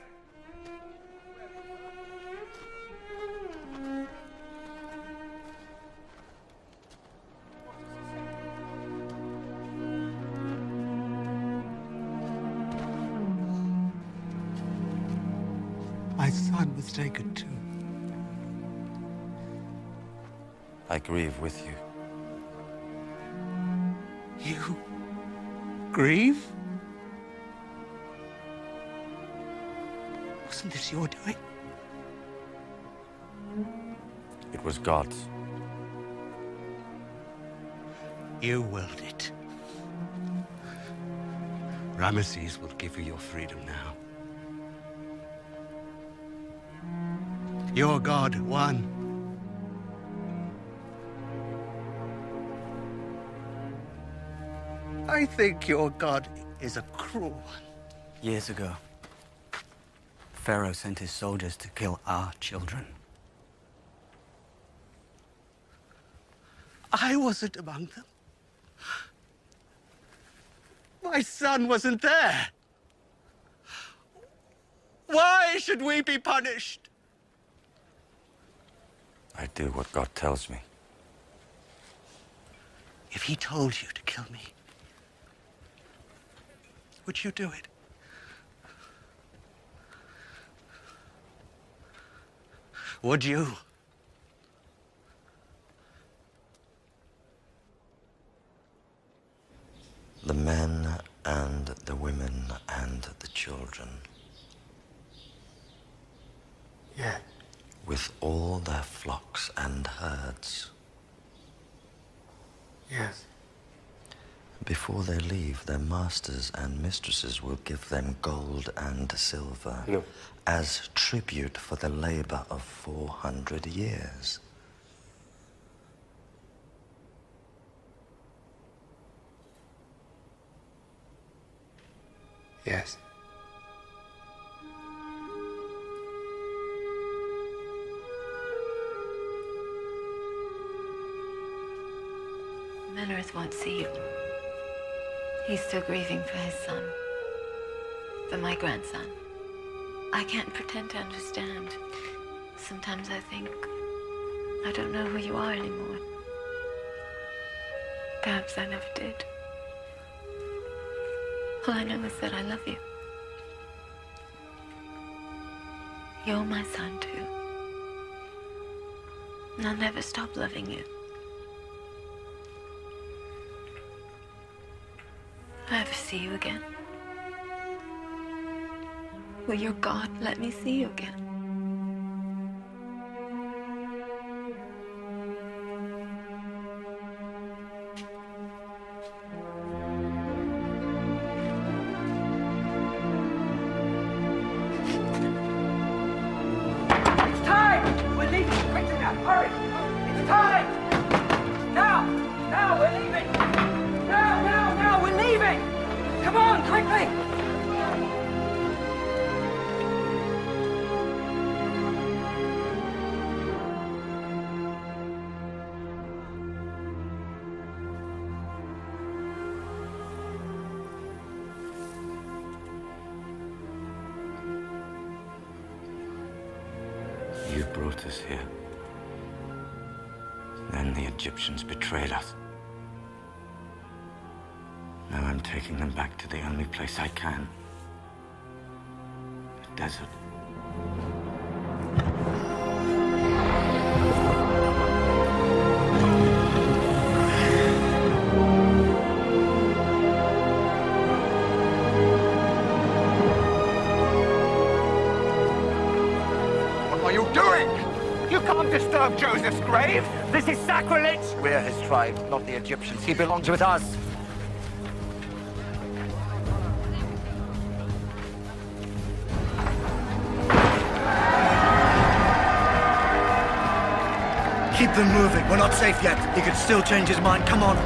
My son was taken too. I grieve with you. You grieve? Wasn't this your doing? It was God's. You willed it. Ramesses will give you your freedom now. Your God won. I think your God is a cruel one. Years ago, Pharaoh sent his soldiers to kill our children. I wasn't among them. My son wasn't there. Why should we be punished? I do what God tells me. If he told you to kill me, would you do it? Would you? The men and the women and the children. Yeah. with all their flocks and herds. Yes. Before they leave, their masters and mistresses will give them gold and silver as tribute for the labor of 400 years. Yes. Menrith won't see you. He's still grieving for his son, for my grandson. I can't pretend to understand. Sometimes I think I don't know who you are anymore. Perhaps I never did. All I know is that I love you. You're my son, too. And I'll never stop loving you. Will I ever see you again? Will your God let me see you again? It's time! We're leaving! Quickly now! Hurry! It's time! Now! Now! We're leaving! Now! We're leaving! Come on, quickly! You brought us here. Then the Egyptians betrayed us. Now I'm taking them back to the only place I can. The desert. What are you doing? You can't disturb Joseph's grave! This is sacrilege! We're his tribe, not the Egyptians. He belongs with us. Keep them moving. We're not safe yet. He could still change his mind. Come on.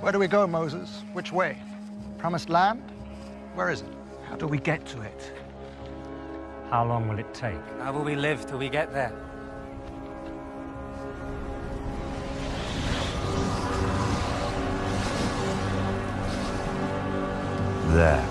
Where do we go, Moses? Which way? Promised land? Where is it? How do we get to it? How long will it take? How will we live till we get there? There.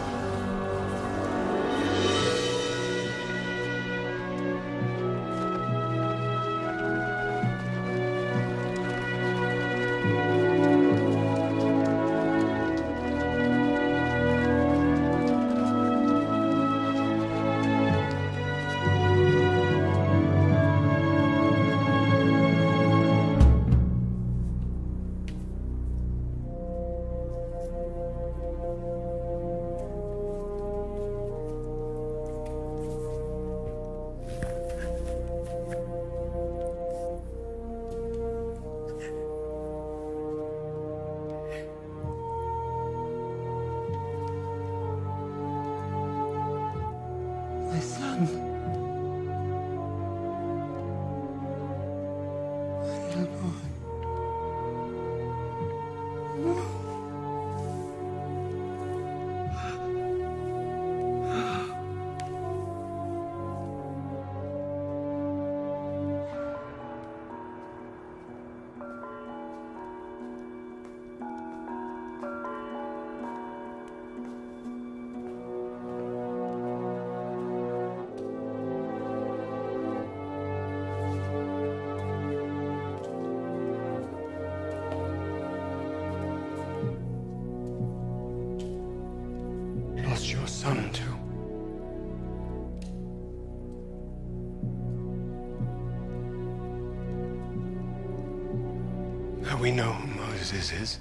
We know who Moses is.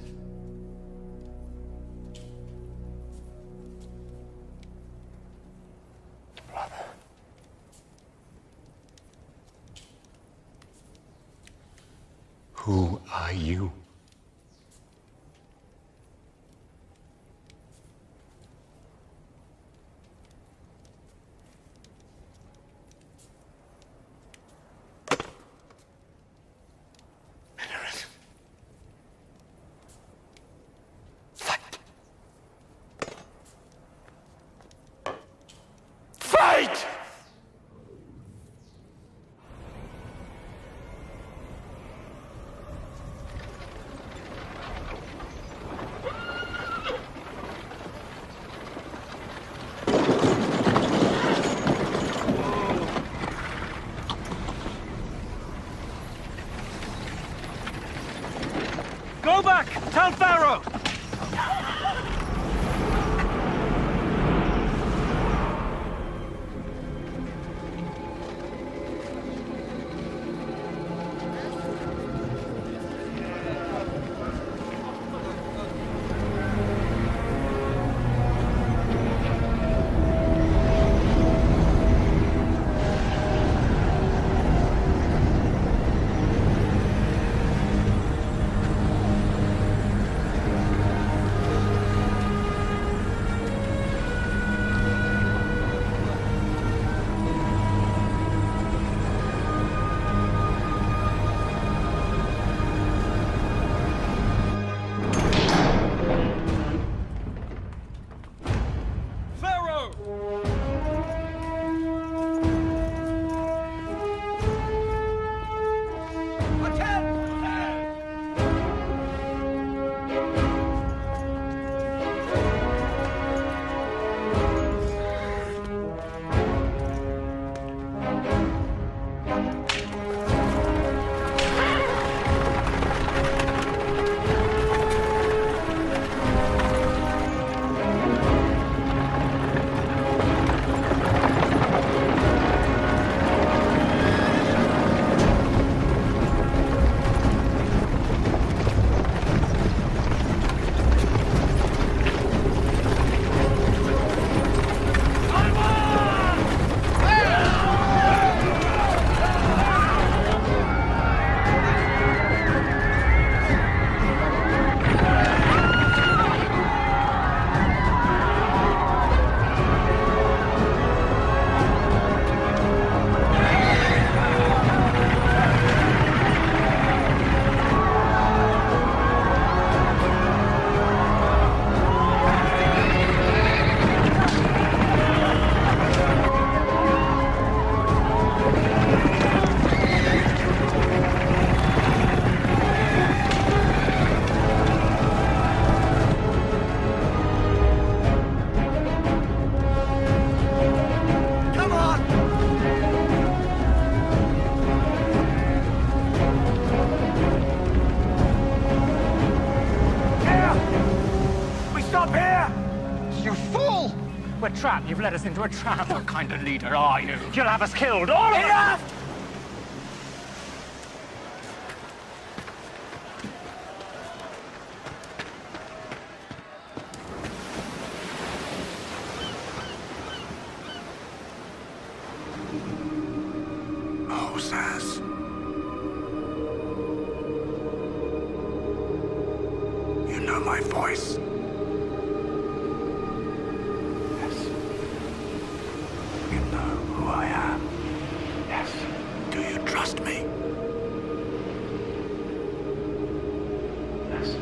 Brother. Who are you? Fight! Go back! Tell Pharaoh! We're trapped. You've led us into a trap. What kind of leader are you? You'll have us killed, all of us! Moses. You know my voice. Who I am. Yes. Do you trust me? Yes.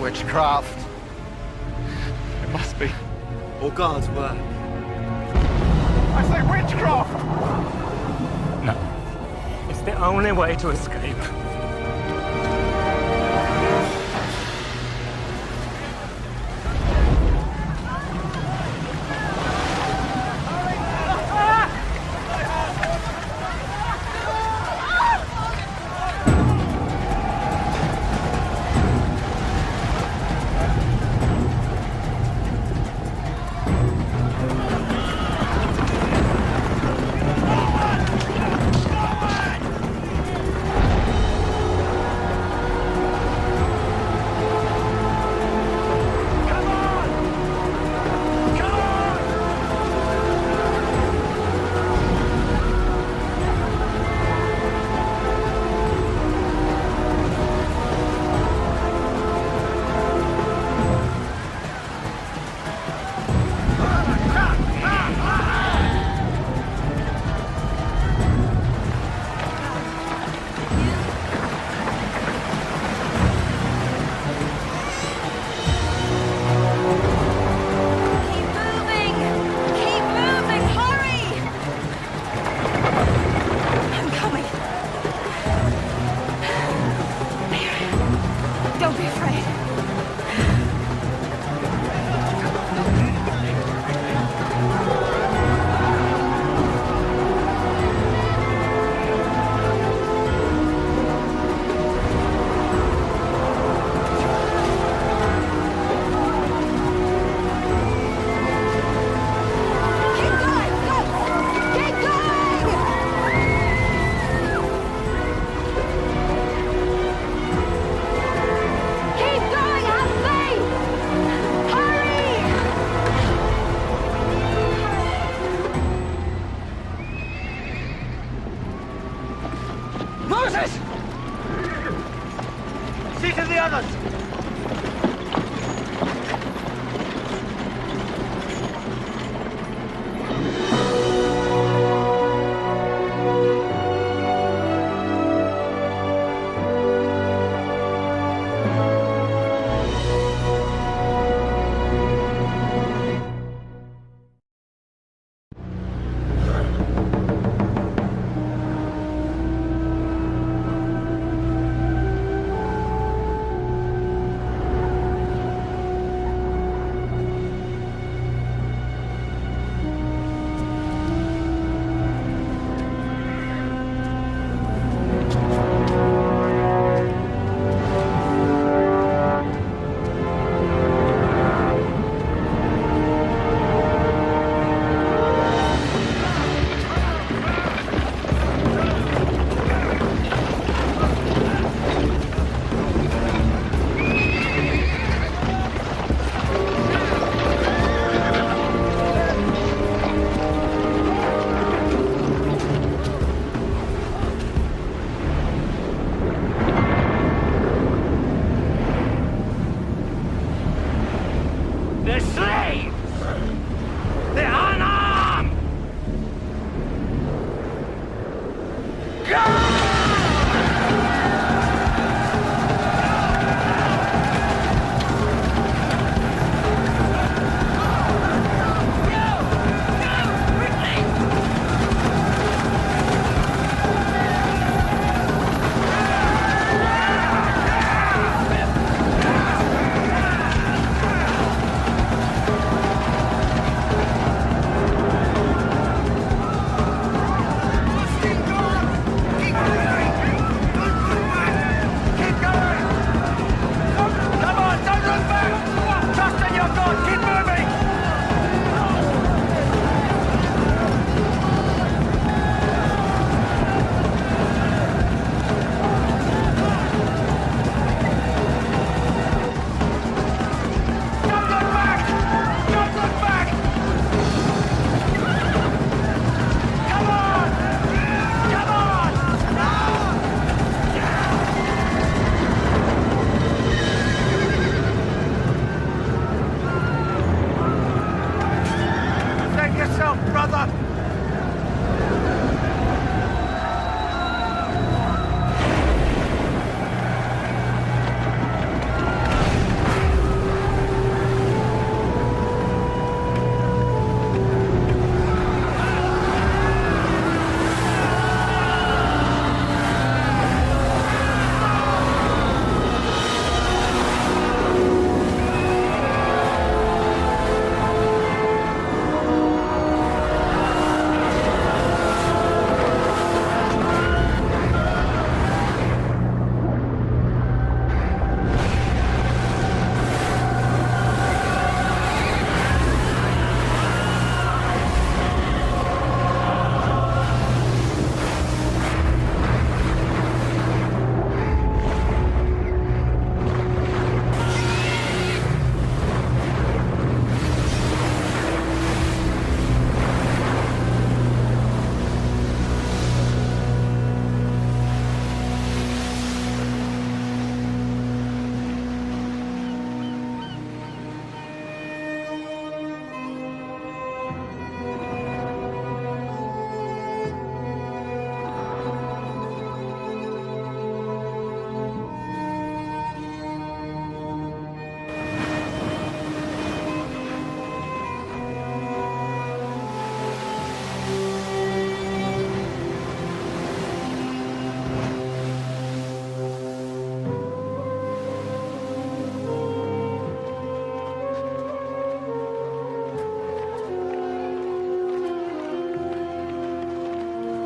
Witchcraft. It must be. Or God's work. I say witchcraft! No. It's the only way to escape.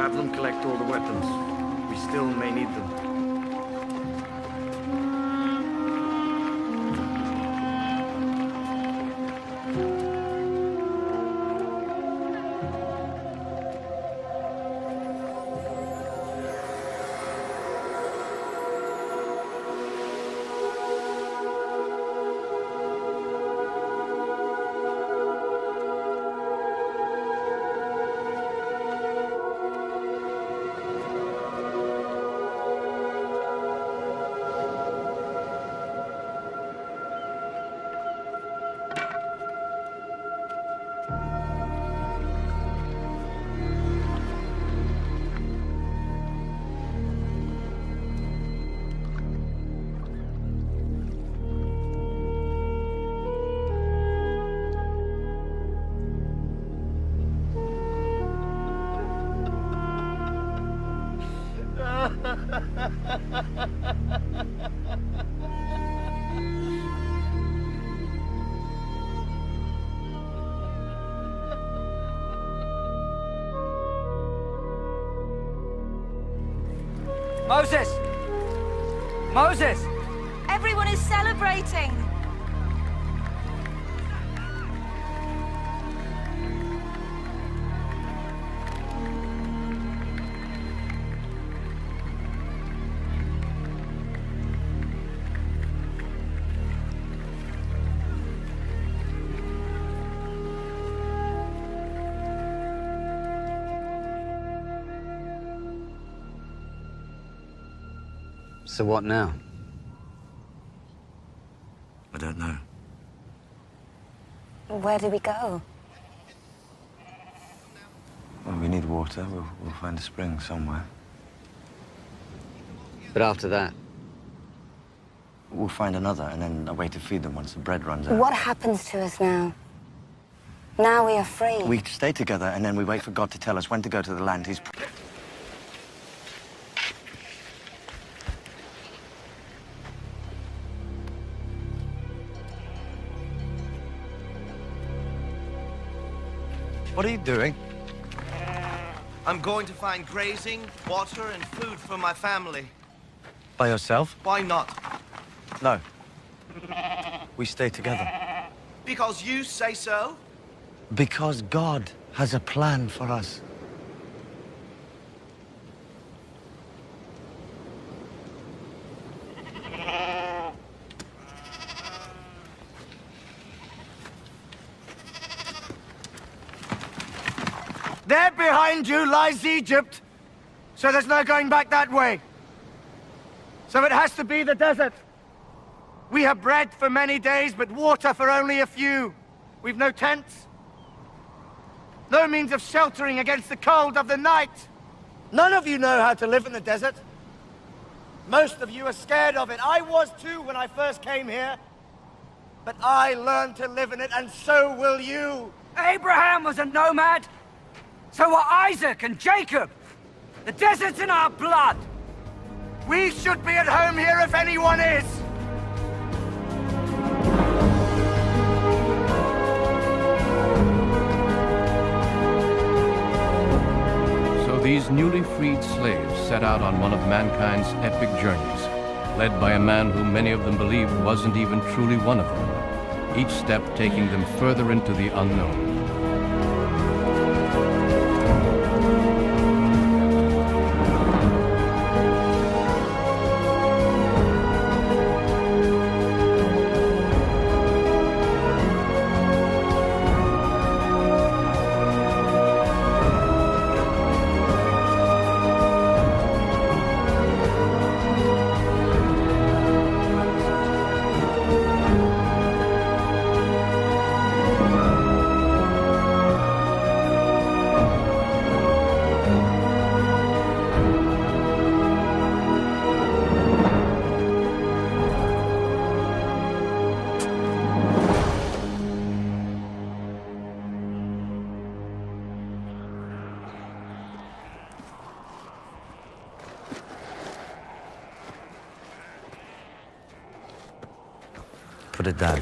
Have them collect all the weapons. We still may need them. Moses! Moses! Everyone is celebrating. So what now? I don't know. Where do we go? Well, we need water. We'll find a spring somewhere. But after that? We'll find another, and then a way to feed them once the bread runs out. What happens to us now? Now we are free. We stay together, and then we wait for God to tell us when to go to the land He's... What are you doing? I'm going to find grazing, water, and food for my family. By yourself? Why not? No. We stay together. Because you say so? Because God has a plan for us. There behind you lies Egypt, so there's no going back that way. So it has to be the desert. We have bread for many days, but water for only a few. We've no tents, no means of sheltering against the cold of the night. None of you know how to live in the desert. Most of you are scared of it. I was too when I first came here. But I learned to live in it, and so will you. Abraham was a nomad. So were Isaac and Jacob. The desert's in our blood. We should be at home here if anyone is. So these newly freed slaves set out on one of mankind's epic journeys, led by a man who many of them believed wasn't even truly one of them, each step taking them further into the unknown. Put it down.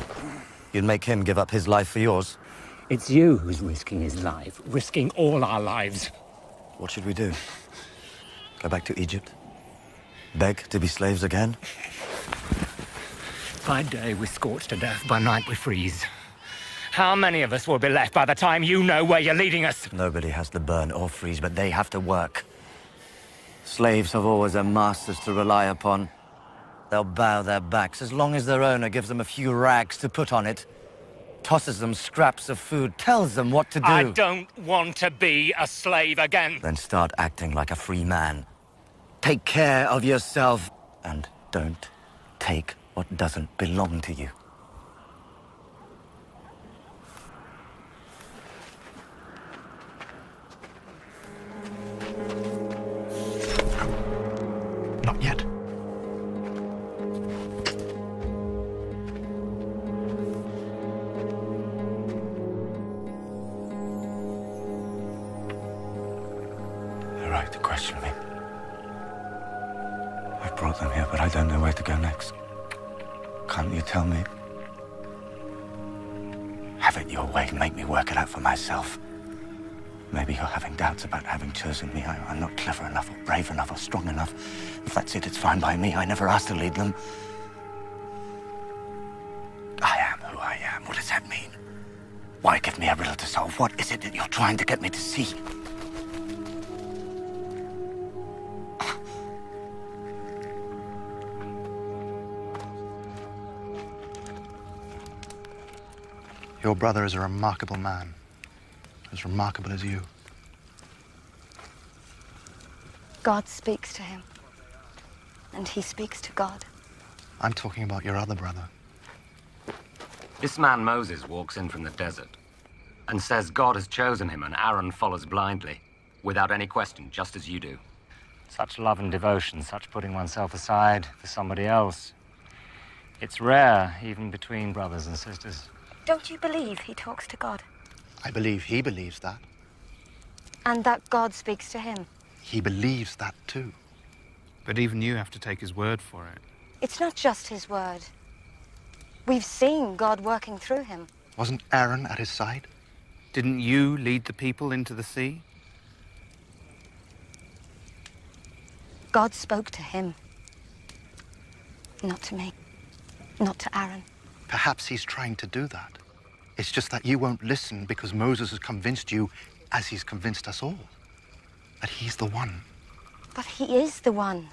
You'd make him give up his life for yours? It's you who's risking his life, risking all our lives. What should we do? Go back to Egypt? Beg to be slaves again? By day we scorch to death, by night we freeze. How many of us will be left by the time you know where you're leading us? Nobody has to burn or freeze, but they have to work. Slaves have always their masters to rely upon. They'll bow their backs as long as their owner gives them a few rags to put on it, tosses them scraps of food, tells them what to do. I don't want to be a slave again. Then start acting like a free man. Take care of yourself, and don't take what doesn't belong to you. Not yet. You're right to question me. I brought them here, but I don't know where to go next. Can't you tell me? Have it your way, make me work it out for myself. Maybe you're having doubts about having chosen me. I'm not clever enough, or brave enough, or strong enough. If that's it, it's fine by me. I never asked to lead them. I am who I am. What does that mean? Why give me a riddle to solve? What is it that you're trying to get me to see? Your brother is a remarkable man. As remarkable as you. God speaks to him. And he speaks to God. I'm talking about your other brother. This man Moses walks in from the desert and says God has chosen him and Aaron follows blindly, without any question, just as you do. Such love and devotion, such putting oneself aside for somebody else. It's rare, even between brothers and sisters. Don't you believe he talks to God? I believe he believes that. And that God speaks to him? He believes that too. But even you have to take his word for it. It's not just his word. We've seen God working through him. Wasn't Aaron at his side? Didn't you lead the people into the sea? God spoke to him. Not to me. Not to Aaron. Perhaps he's trying to do that. It's just that you won't listen because Moses has convinced you, as he's convinced us all, that he's the one. But he is the one.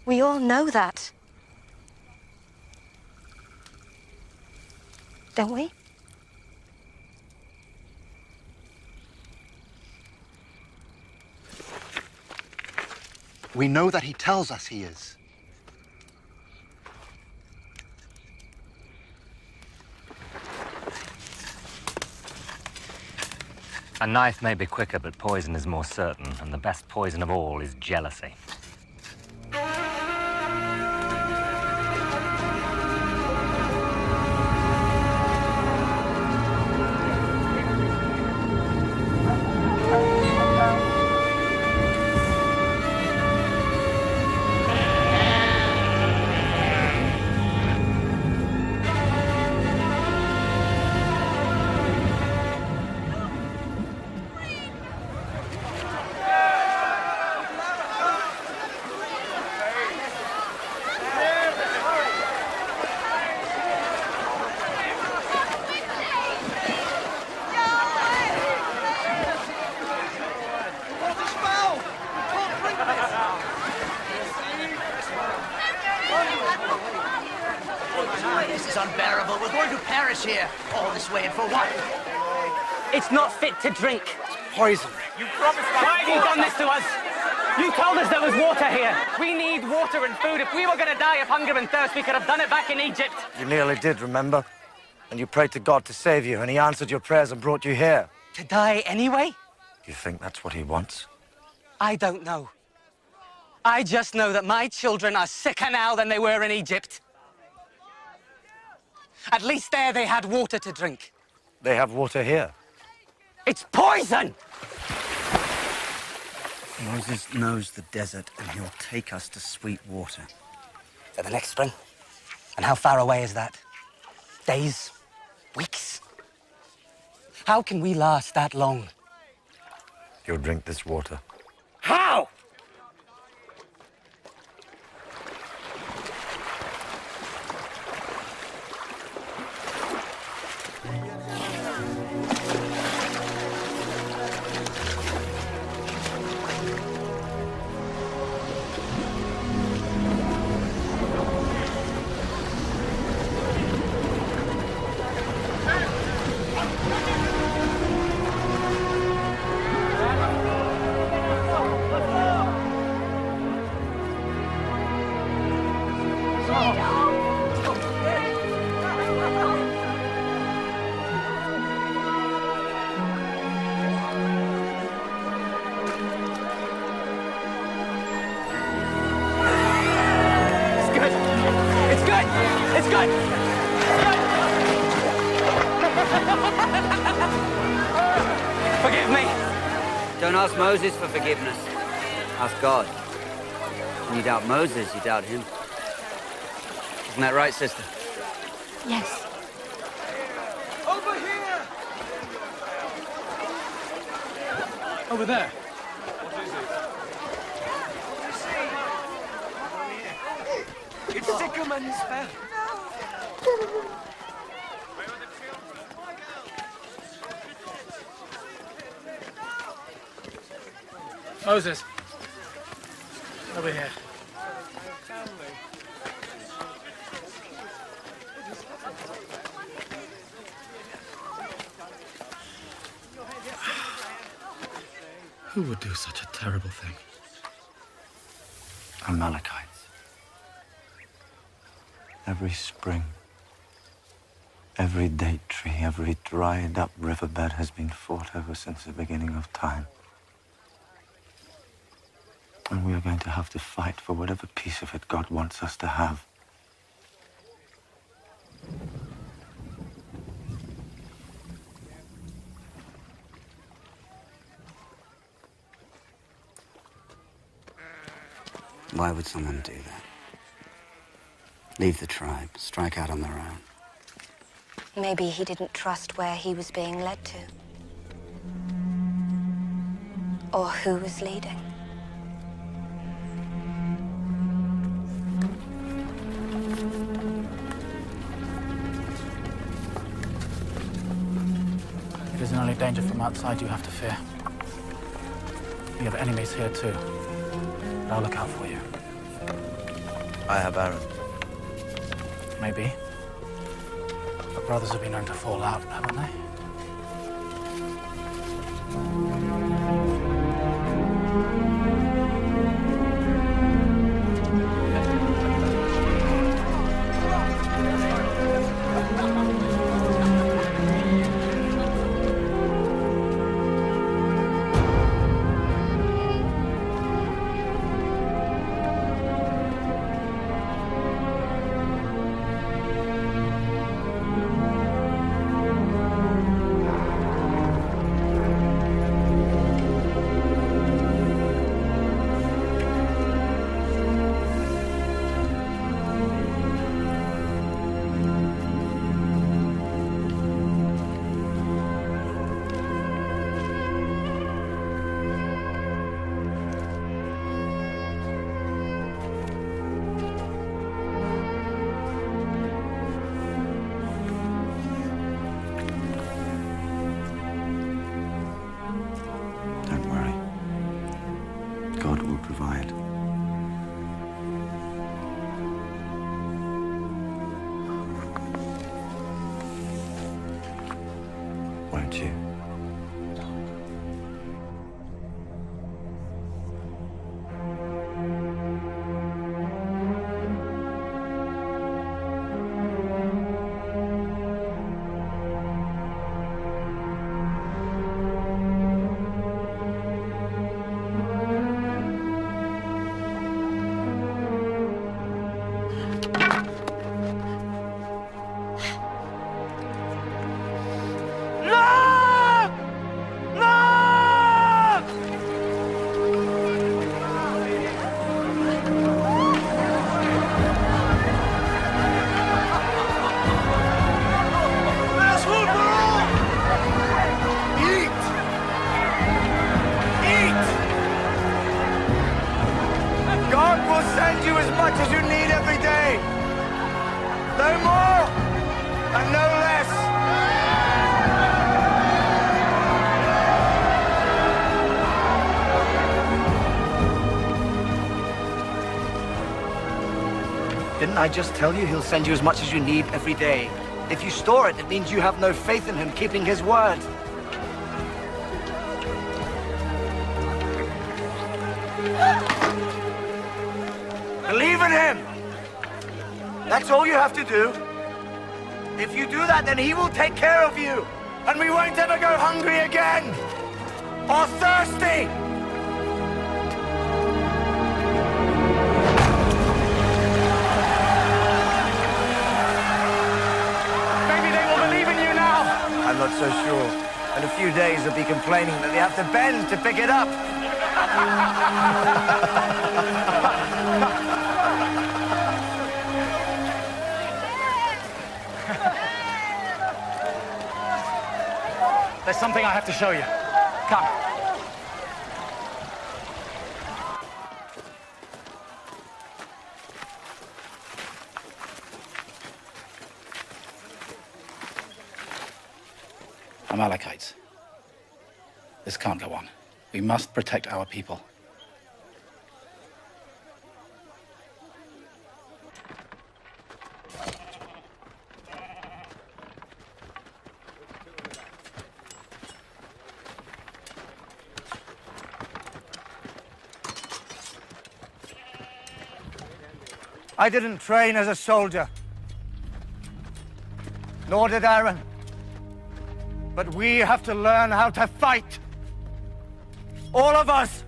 We all know that. Don't we? We know that he tells us he is. A knife may be quicker, but poison is more certain, and the best poison of all is jealousy. This is unbearable. We're going to perish here. All this way and for what? It's not fit to drink. Poison. You promised us. Why have you done this to us? You told us there was water here. We need water and food. If we were going to die of hunger and thirst, we could have done it back in Egypt. You nearly did, remember? And you prayed to God to save you, and he answered your prayers and brought you here. To die anyway? You think that's what he wants? I don't know. I just know that my children are sicker now than they were in Egypt. At least there they had water to drink. They have water here. It's poison! Moses knows the desert, and he'll take us to sweet water. For the next spring? And how far away is that? Days? Weeks? How can we last that long? You'll drink this water. How? Forgive me. Don't ask Moses for forgiveness. Ask God. When you doubt Moses, you doubt him. Isn't that right, sister? Yes. Over here! Over there. It's Sycamores fell. Moses. Over here. Who would do such a terrible thing? Amalekites. Every spring, every date tree, every dried up riverbed has been fought over since the beginning of time. And we are going to have to fight for whatever piece of it God wants us to have. Why would someone do that? Leave the tribe, strike out on their own. Maybe he didn't trust where he was being led to. Or who was leading. It isn't only danger from outside you have to fear. You have enemies here too. But I'll look out for you. I have Aaron. Maybe. But brothers have been known to fall out, haven't they? Provide. Won't you? No! Didn't I just tell you he'll send you as much as you need every day? If you store it, it means you have no faith in him keeping his word. Believe in him! That's all you have to do. If you do that, then he will take care of you. And we won't ever go hungry again. Or thirsty. Maybe they will believe in you now. I'm not so sure. In a few days, they'll be complaining that they have to bend to pick it up. There's something I have to show you. Come. Amalekites. This can't go on. We must protect our people. I didn't train as a soldier. Nor did Aaron. But we have to learn how to fight. All of us.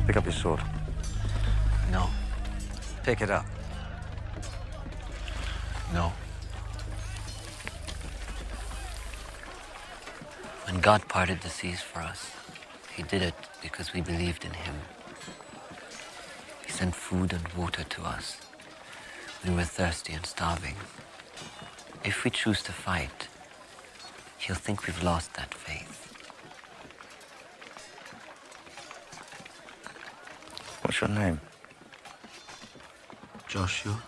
Pick up your sword. No. Pick it up. No. When God parted the seas for us, he did it because we believed in him. He sent food and water to us when we were thirsty and starving. If we choose to fight, he'll think we've lost that faith. What's your name? Joshua.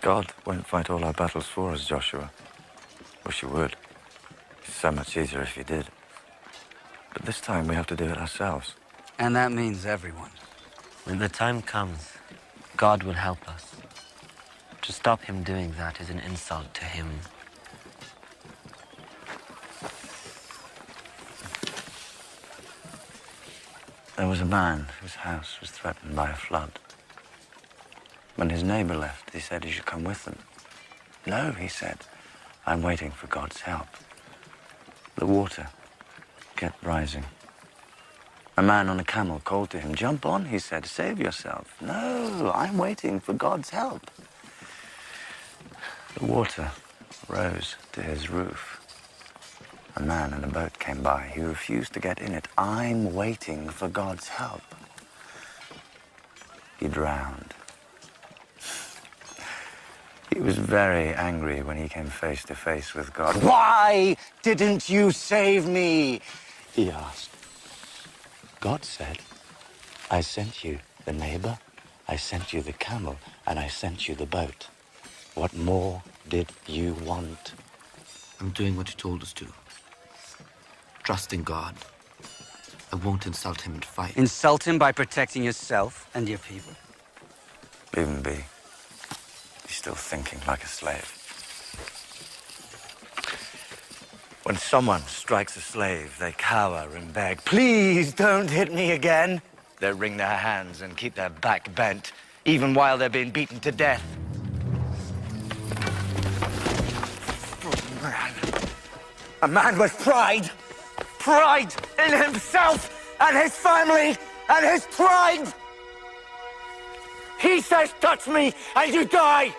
God won't fight all our battles for us, Joshua. Wish you would. It's so much easier if you did. But this time we have to do it ourselves. And that means everyone. When the time comes, God will help us. To stop him doing that is an insult to him. There was a man whose house was threatened by a flood. When his neighbor left, he said he should come with them. No, he said, I'm waiting for God's help. The water kept rising. A man on a camel called to him, jump on, he said, save yourself. No, I'm waiting for God's help. The water rose to his roof. A man in a boat came by. He refused to get in it. I'm waiting for God's help. He drowned. He was very angry when he came face to face with God. Why didn't you save me? He asked. God said, I sent you the neighbor, I sent you the camel, and I sent you the boat. What more did you want? I'm doing what you told us to. Trust in God. I won't insult him and fight. Insult him by protecting yourself and your people. Leave him be. He's still thinking like a slave. When someone strikes a slave, they cower and beg, please don't hit me again. They wring their hands and keep their back bent, even while they're being beaten to death. A man with pride. Pride in himself and his family and his tribe. He says, touch me and you die.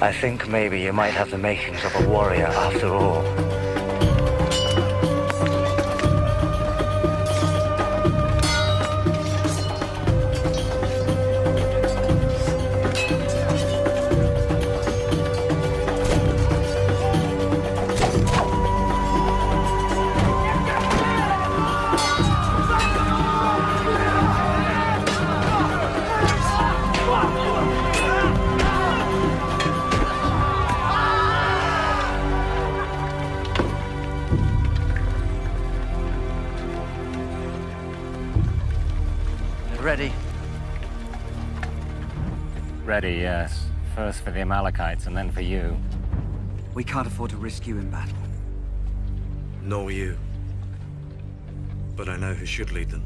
I think maybe you might have the makings of a warrior after all. Ready? Ready, yes. First for the Amalekites and then for you. We can't afford to risk you in battle. Nor you. But I know who should lead them.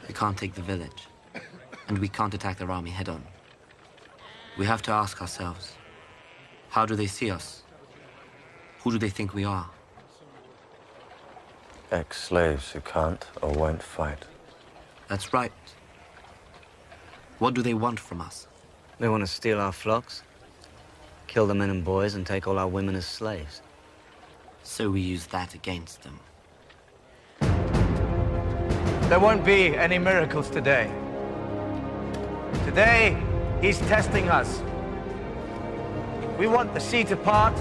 We can't take the village, and we can't attack their army head-on. We have to ask ourselves, how do they see us? Who do they think we are? Ex-slaves who can't or won't fight. That's right. What do they want from us? They want to steal our flocks, kill the men and boys, and take all our women as slaves. So we use that against them. There won't be any miracles today. Today, he's testing us. If we want the sea to part,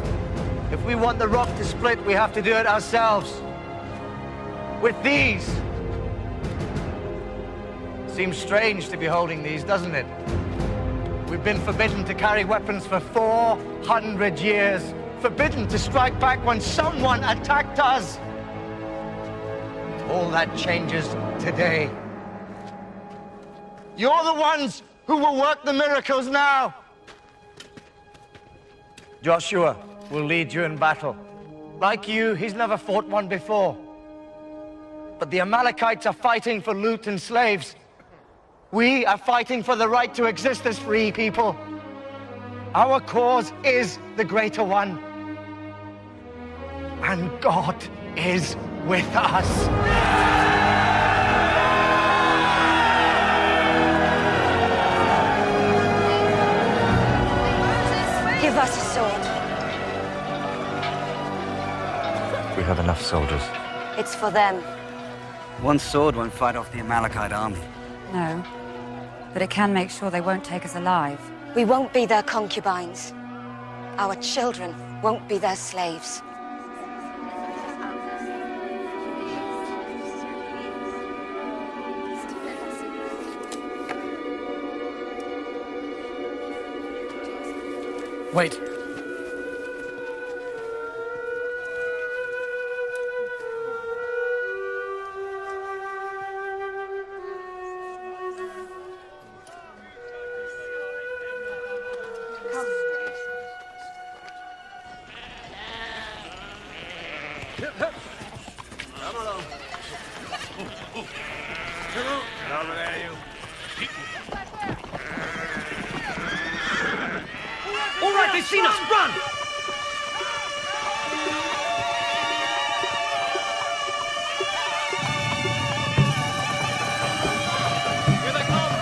if we want the rock to split, we have to do it ourselves. With these. Seems strange to be holding these, doesn't it? We've been forbidden to carry weapons for 400 years. Forbidden to strike back when someone attacked us. All that changes today. You're the ones who will work the miracles now. Joshua will lead you in battle. Like you, he's never fought one before. But the Amalekites are fighting for loot and slaves. We are fighting for the right to exist as free people. Our cause is the greater one. And God is with us. Give us a sword. We have enough soldiers. It's for them. One sword won't fight off the Amalekite army. No, but it can make sure they won't take us alive. We won't be their concubines. Our children won't be their slaves. Wait. Come along. Get over there, you. All right, they've seen us! Run! Here they come!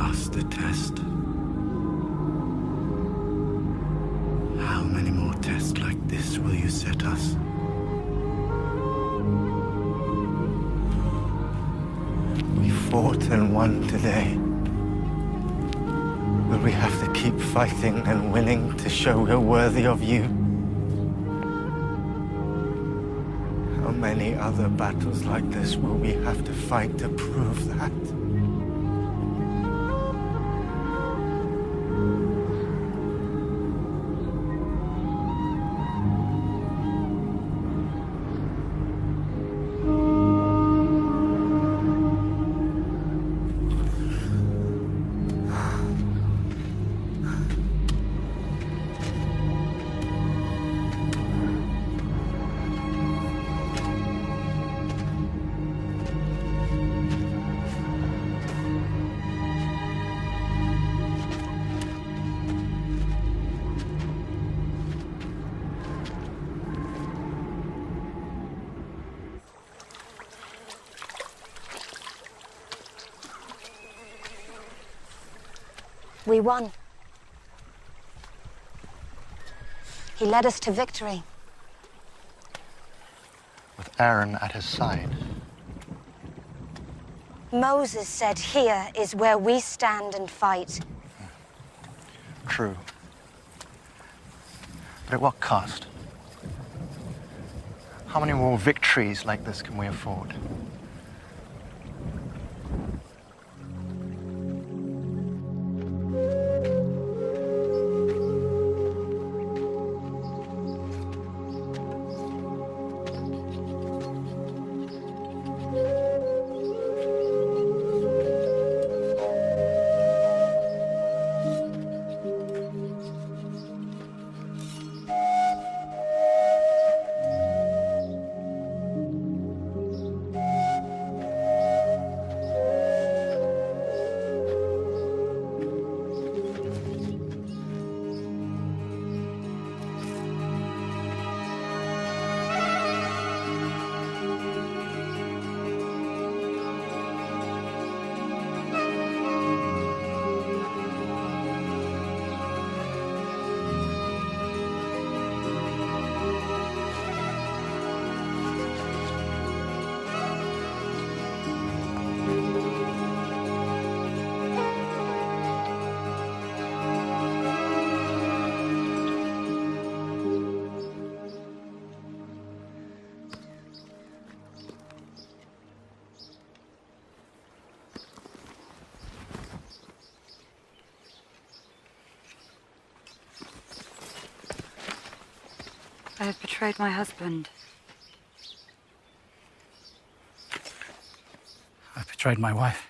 pass the test. How many more tests like this will you set us? We fought and won today. Will we have to keep fighting and winning to show we're worthy of you? How many other battles like this will we have to fight to prove that? We won. He led us to victory. With Aaron at his side. Moses said, "Here is where we stand and fight." True. But at what cost? How many more victories like this can we afford? I have betrayed my husband. I've betrayed my wife.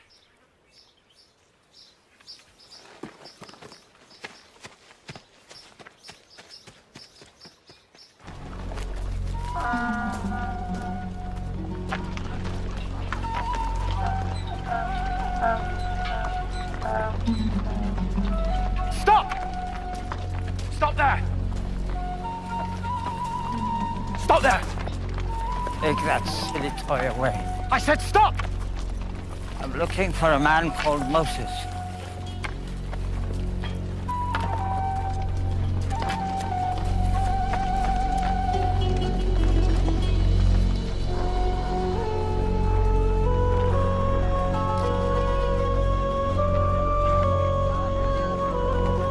Stop! Stop there! Stop there! Take that silly toy away. I said stop! I'm looking for a man called Moses.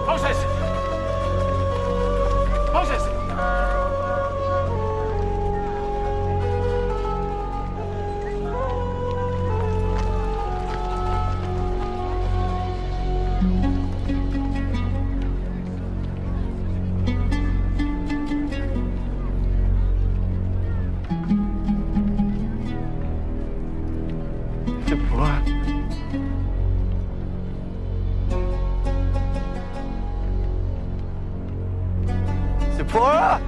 Moses! Moses! Deborah. Deborah!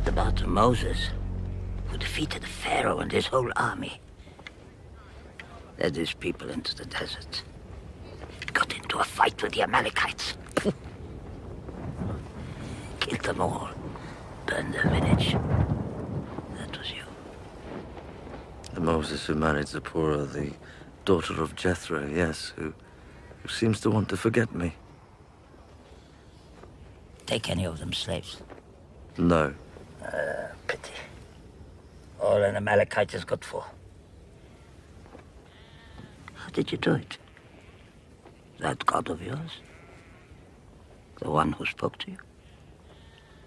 about Moses, who defeated Pharaoh and his whole army. Led his people into the desert. Got into a fight with the Amalekites. Killed them all. Burned their village. That was you. The Moses who married Zipporah, the daughter of Jethro, yes, who seems to want to forget me. Take any of them slaves? No. Pity. All an Amalekite is good for. How did you do it? That God of yours? The one who spoke to you?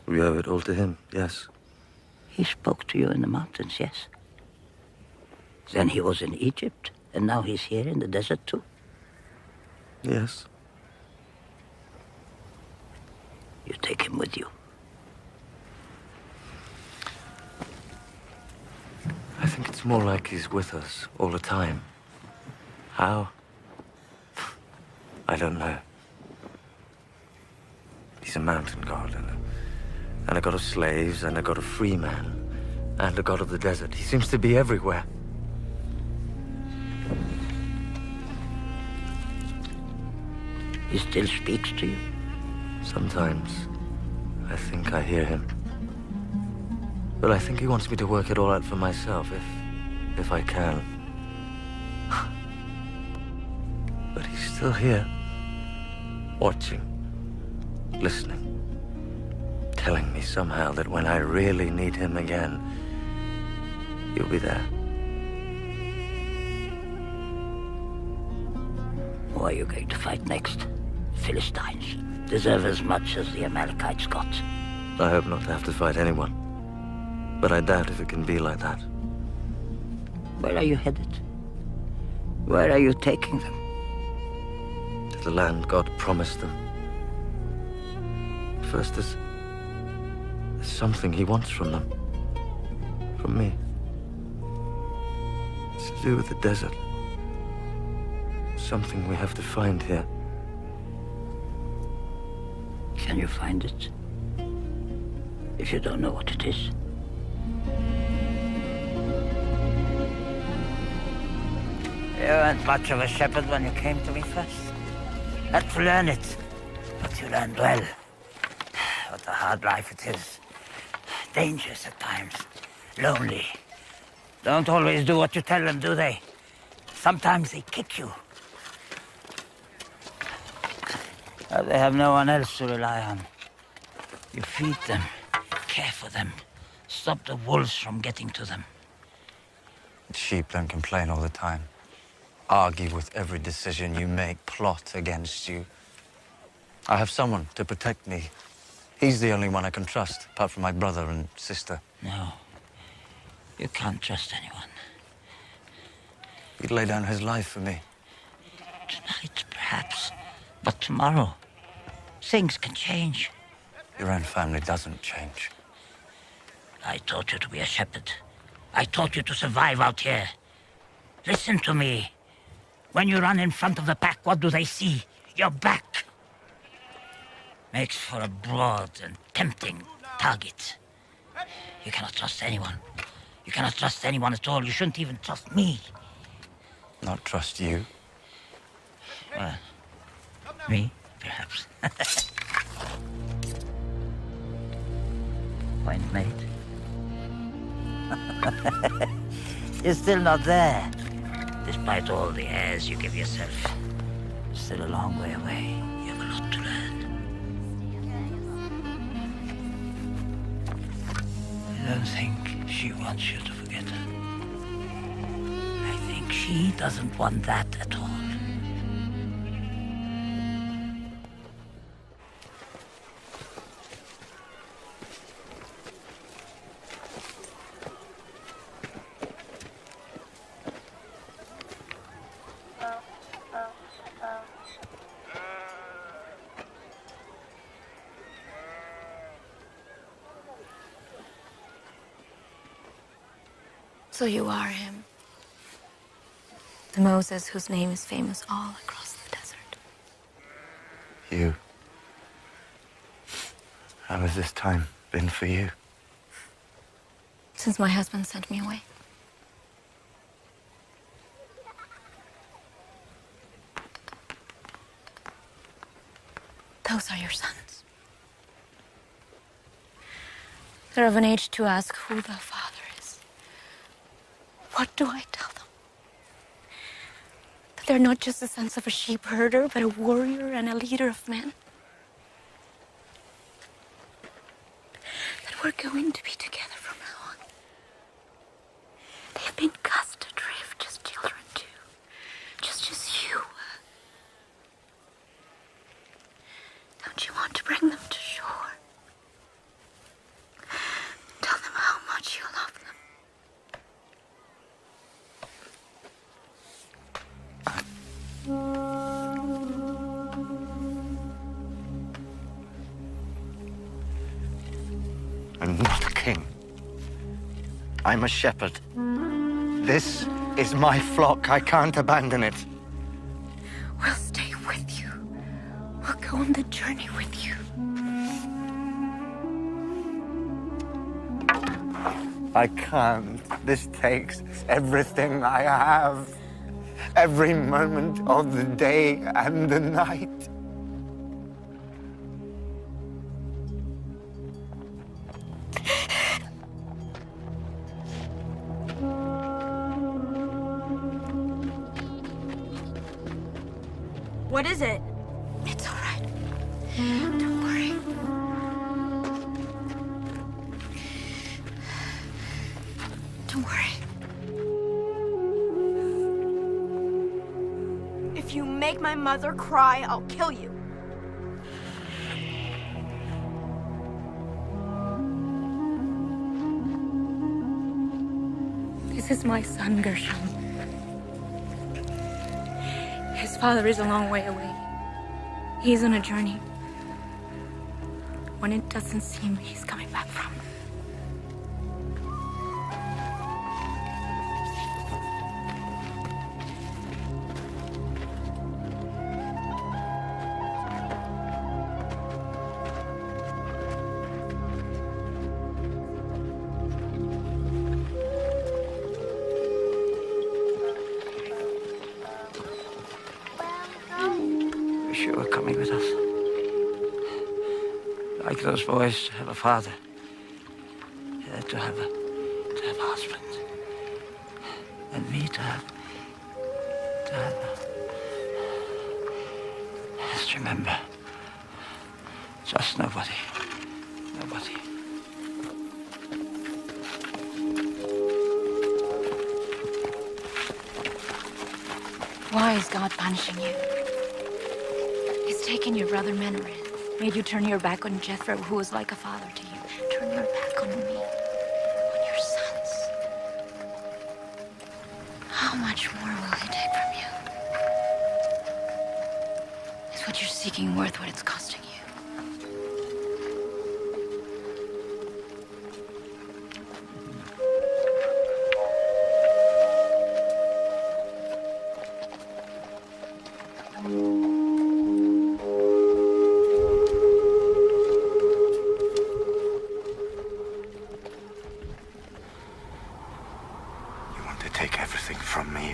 We owe it all to him, yes. He spoke to you in the mountains, yes. Then he was in Egypt, and now he's here in the desert too. Yes. You take him with you. I think it's more like he's with us all the time. How? I don't know. He's a mountain god, and a god of slaves, and a god of free men, and a god of the desert. He seems to be everywhere. He still speaks to you? Sometimes. I think I hear him. But I think he wants me to work it all out for myself, if I can. But he's still here. Watching. Listening. Telling me somehow that when I really need him again, you'll be there. Who are you going to fight next? Philistines. Deserve as much as the Amalekites got. I hope not to have to fight anyone. But I doubt if it can be like that. Where are you headed? Where are you taking them? To the land God promised them. First, there's something he wants from them. From me. It's to do with the desert. Something we have to find here. Can you find it? If you don't know what it is. You weren't much of a shepherd when you came to me first. Had to learn it. But you learned well. What a hard life it is. Dangerous at times. Lonely. Don't always do what you tell them, do they? Sometimes they kick you. They have no one else to rely on. You feed them, care for them, stop the wolves from getting to them. Sheep don't complain all the time. Argue with every decision you make, plot against you. I have someone to protect me. He's the only one I can trust, apart from my brother and sister. No, you can't trust anyone. He'd lay down his life for me. Tonight, perhaps, but tomorrow, things can change. Your own family doesn't change. I taught you to be a shepherd. I taught you to survive out here. Listen to me. When you run in front of the pack, what do they see? Your back. Makes for a broad and tempting target. You cannot trust anyone. You cannot trust anyone at all. You shouldn't even trust me. Not trust you? Well, me, perhaps. Point made. You're still not there. Despite all the airs you give yourself. Still a long way away. You have a lot to learn. I don't think she wants you to forget her. I think she doesn't want that at all. So you are him. The Moses whose name is famous all across the desert. You. How has this time been for you? Since my husband sent me away. Those are your sons. They're of an age to ask who the father is. What do I tell them? That they're not just the sons of a sheep herder, but a warrior and a leader of men? That we're going to be together from now on. They have been cast adrift, just children too. Just as you were. Don't you want to bring them to shore? Tell them how much you love them. I'm not a king. I'm a shepherd. This is my flock. I can't abandon it. We'll stay with you. We'll go on the journey with you. I can't. This takes everything I have. Every moment of the day and the night. What is it? It's all right. Don't worry. Don't worry. If you make my mother cry, I'll kill you. This is my son, Gershom. His father is a long way away. He's on a journey. When it doesn't seem he's coming back from. Wish you were coming with us. Like those boys to have a father. Yeah, to have a husband. And me to have Just remember. Just nobody. Nobody. Why is God punishing you? He's taken your brother Menrid, made you turn your back on Jethro, who was like a father to you. Turn your back on me, on your sons. How much more will he take from you? Is what you're seeking worth what it's costing you?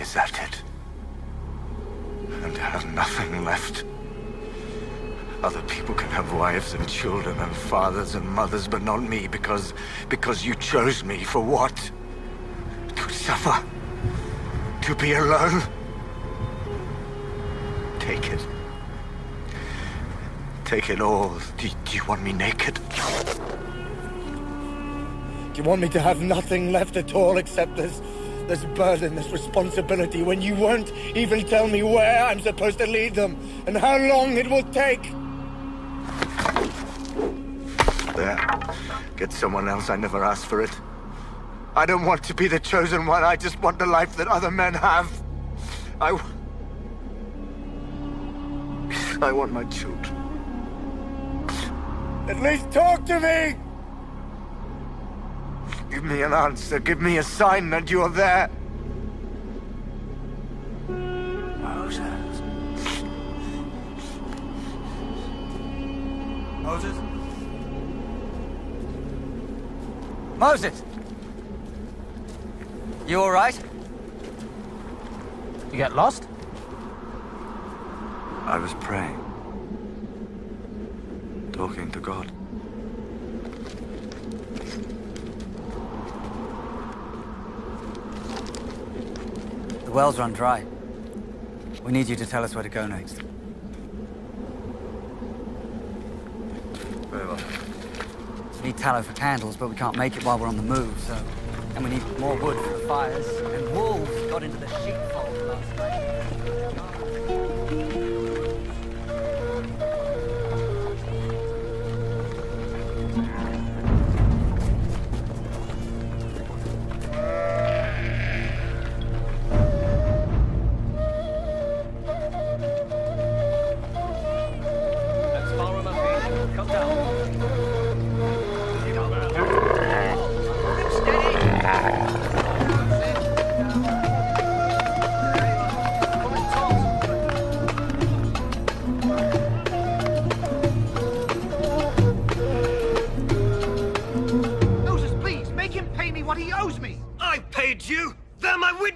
Is that it? And to have nothing left? Other people can have wives and children and fathers and mothers, but not me, because you chose me for what? To suffer? To be alone? Take it. Take it all. Do you want me naked? Do you want me to have nothing left at all except this burden, this responsibility, when you won't even tell me where I'm supposed to lead them and how long it will take? There. Get someone else. I never asked for it. I don't want to be the chosen one. I just want the life that other men have. I want my children. At least talk to me! Give me an answer. Give me a sign that you're there. Moses. Moses? Moses! You all right? You get lost? I was praying. Talking to God. The wells run dry. We need you to tell us where to go next. Very well. We need tallow for candles, but we can't make it while we're on the move, so... And we need more wood for the fires. And wolves got into the sheepfold last night.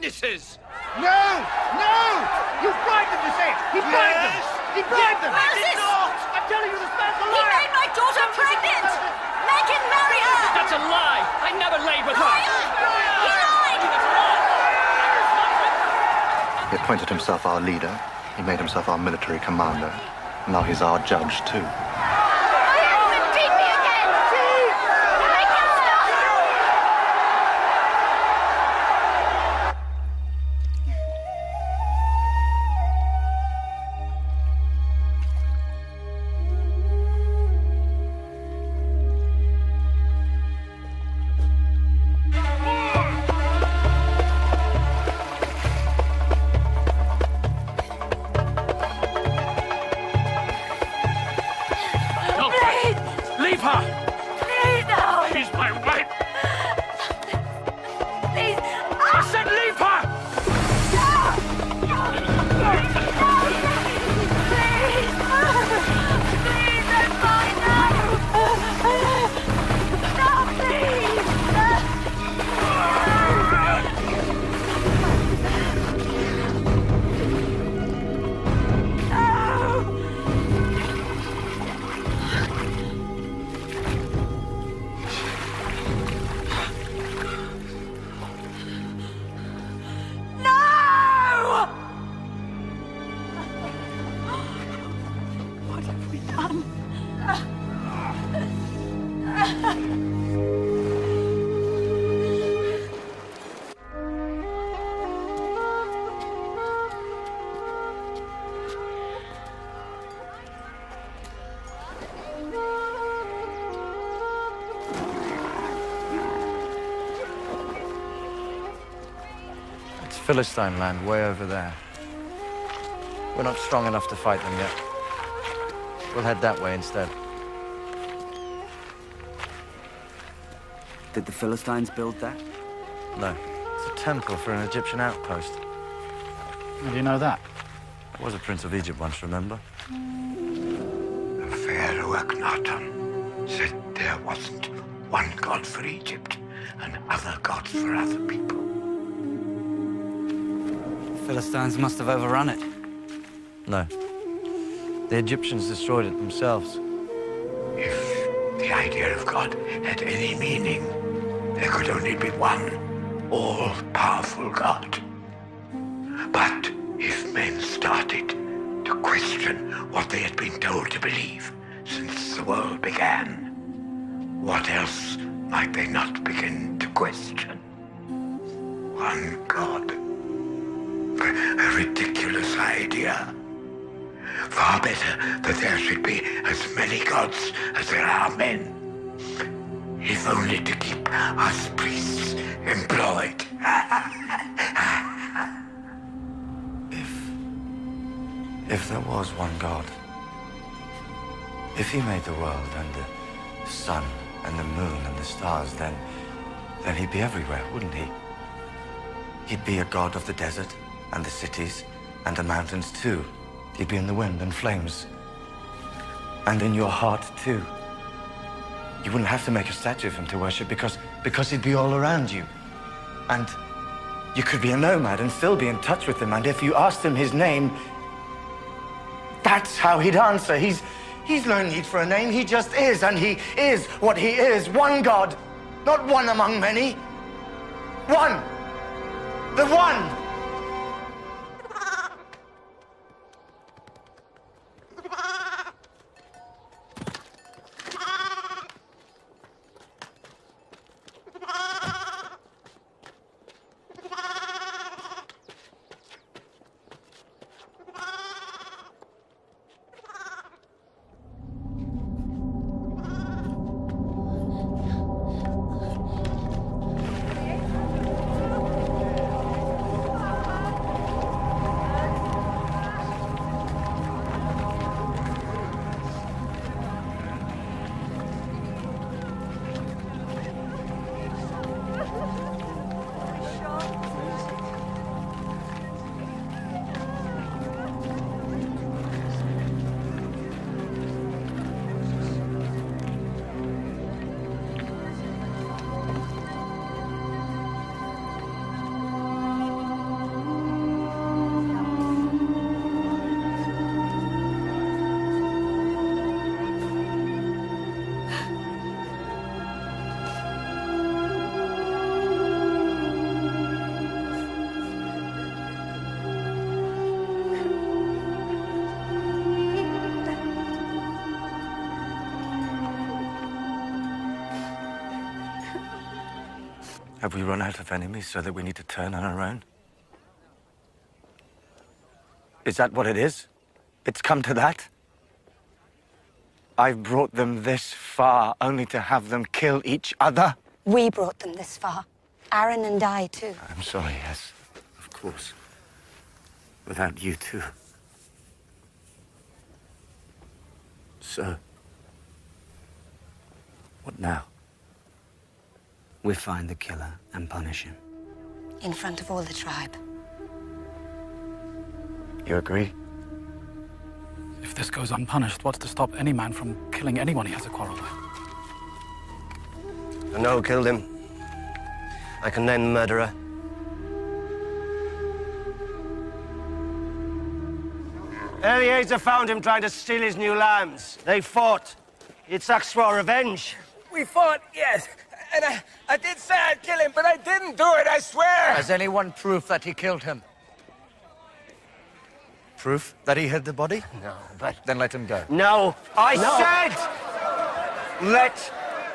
witnesses! No! No! You bribed them to say it! He bribed them! He bribed them! Moses! I'm telling you, this man's a He liar! made my daughter pregnant! Make him marry her! That's a lie! I never laid with her! He lied! He appointed himself our leader. He made himself our military commander. Now he's our judge, too. Philistine land way over there. We're not strong enough to fight them yet. We'll head that way instead. Did the Philistines build that? No. It's a temple for an Egyptian outpost. How do you know that? I was a prince of Egypt once, remember? The Pharaoh Akhenaten said there wasn't one god for Egypt and other gods for other people. Philistines must have overrun it. No. The Egyptians destroyed it themselves. If the idea of God had any meaning, there could only be one all-powerful God. But if men started to question what they had been told to believe since the world began, what else might they not begin to question? One God. A ridiculous idea. Far better that there should be as many gods as there are men. If only to keep us priests employed. If there was one God, if he made the world and the sun and the moon and the stars, then he'd be everywhere, wouldn't he? He'd be a god of the desert and the cities and the mountains too. He'd be in the wind and flames. And in your heart too. You wouldn't have to make a statue of him to worship because he'd be all around you. And You could be a nomad and still be in touch with him, and if you asked him his name, that's how he'd answer. He's no need for a name. He just is, and he is what he is. One God, not one among many. One. The one. Have we run out of enemies so that we need to turn on our own? Is that what it is? It's come to that? I've brought them this far only to have them kill each other? We brought them this far. Aaron and I, too. I'm sorry, yes, of course. Without you, too. So, what now? We find the killer and punish him. In front of all the tribe. You agree? If this goes unpunished, what's to stop any man from killing anyone he has a quarrel with? I know who killed him. I can name the murderer. Eliezer found him trying to steal his new lambs. They fought. Yitzhak swore revenge. We fought, yes. And I did say I'd kill him, but I didn't do it, I swear! Has anyone proof that he killed him? Proof that he hid the body? No, but... Then let him go. No! I said! Let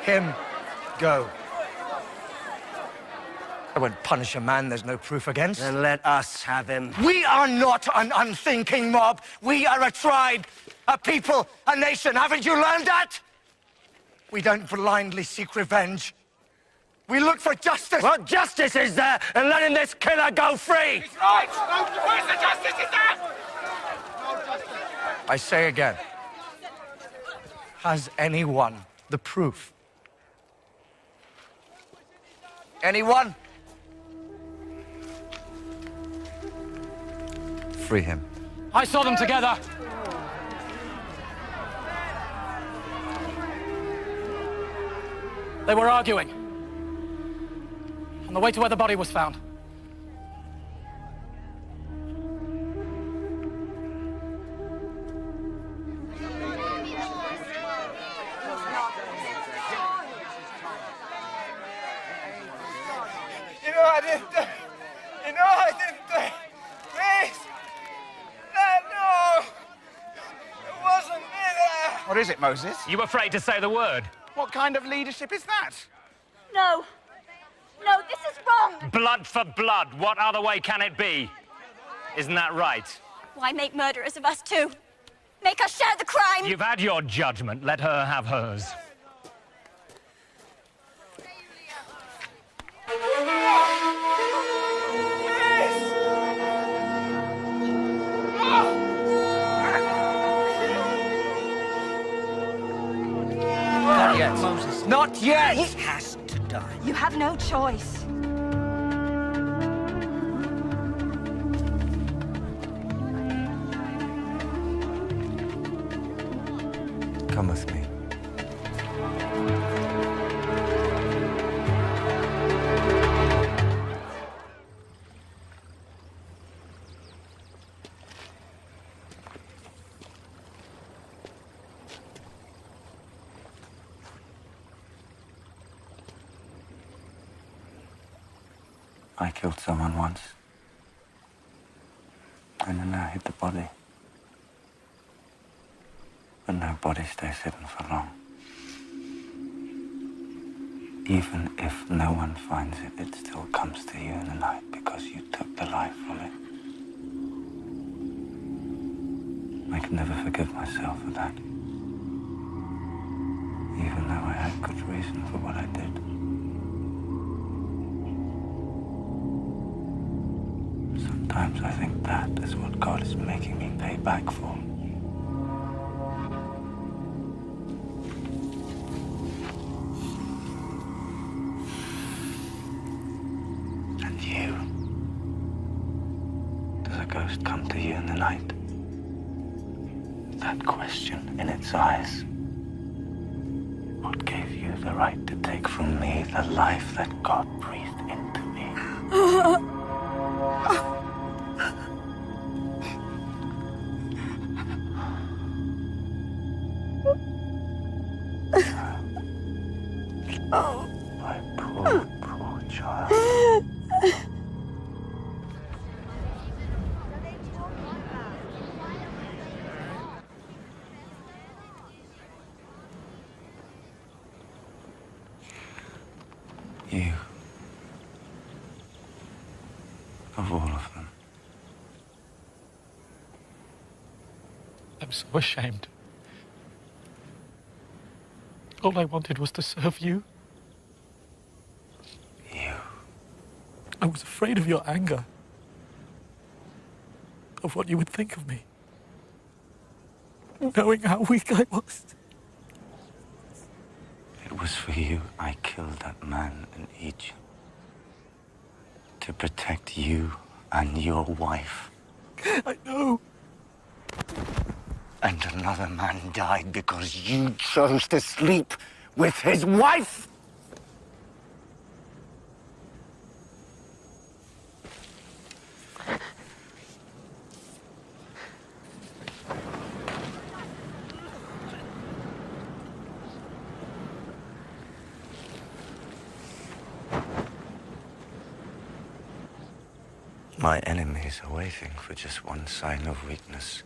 him go. I won't punish a man there's no proof against. Then let us have him. We are not an unthinking mob. We are a tribe, a people, a nation. Haven't you learned that? We don't blindly seek revenge. We look for justice. Well, justice is there, and letting this killer go free. He's right! Where's the justice? Is there? I say again, has anyone the proof? Anyone? Free him. I saw them together. They were arguing on the way to where the body was found. I didn't do it. I didn't do it. Please. No. It wasn't me. What is it, Moses? You afraid to say the word? What kind of leadership is that? No. No, this is wrong. Blood for blood. What other way can it be? Isn't that right? Why make murderers of us too? Make us share the crime. You've had your judgment. Let her have hers. Not yet, Moses. Not yet! He has to die. You have no choice. Come with me. I killed someone once. And then I hid the body. But no body stays hidden for long. Even if no one finds it, it still comes to you in the night because you took the life from it. I can never forgive myself for that. Even though I had good reason for what I did. Sometimes I think that is what God is making me pay back for. And you? Does a ghost come to you in the night? That question in its eyes. What gave you the right to take from me the life that God breathed into me? My poor child. You. Of all of them. I'm so ashamed. All I wanted was to serve you. You. I was afraid of your anger. Of what you would think of me. Knowing how weak I was. It was for you I killed that man in Egypt. To protect you and your wife. I know. And another man died because you chose to sleep with his wife. My enemies are waiting for just one sign of weakness.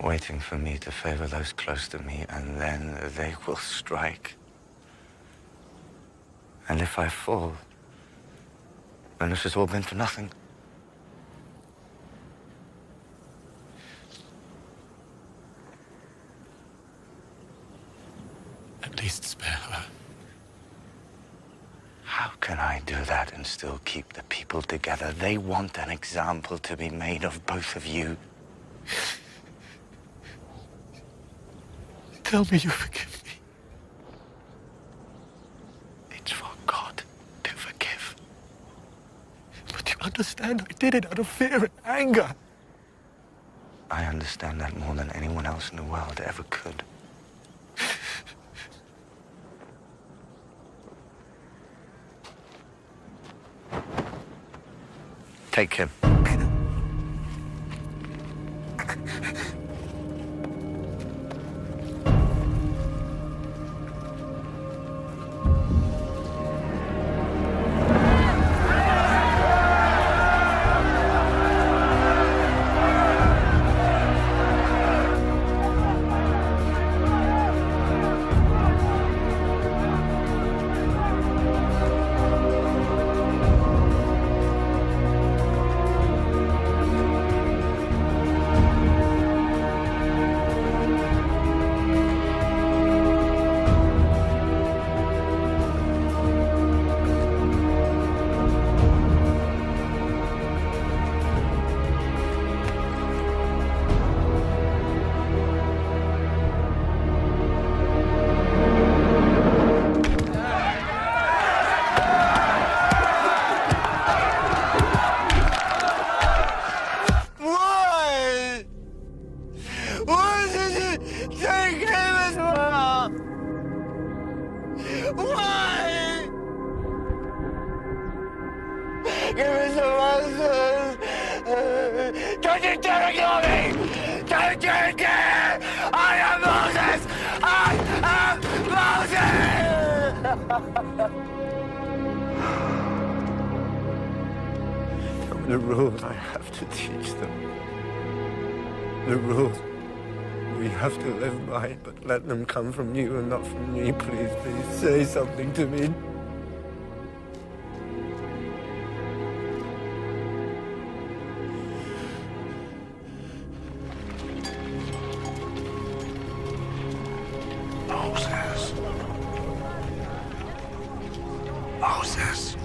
Waiting for me to favor those close to me, and then they will strike. And if I fall, then this has all been for nothing. At least spare her. How can I do that and still keep the people together? They want an example to be made of both of you. Tell me you forgive me. It's for God to forgive. But you understand I did it out of fear and anger. I understand that more than anyone else in the world ever could. Take him. Don't you dare ignore me! Don't you dare! I am Moses! I am Moses! The rules I have to teach them. The rules we have to live by, but let them come from you and not from me. Please, please, say something to me. Moses. Moses.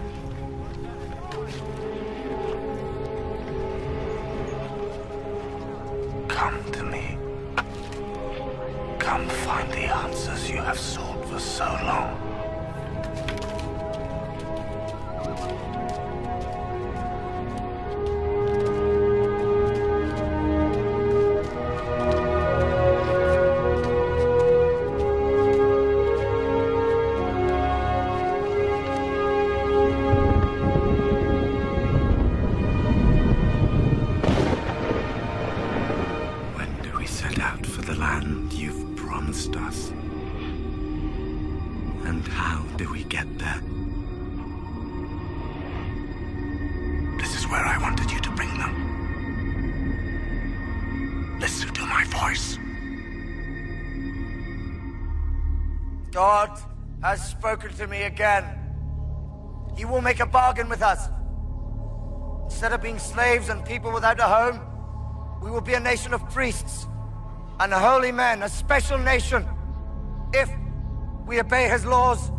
Come to me. Come find the answers you have sought for so long. God has spoken to me again. He will make a bargain with us. Instead of being slaves and people without a home, we will be a nation of priests and holy men, a special nation. If we obey his laws,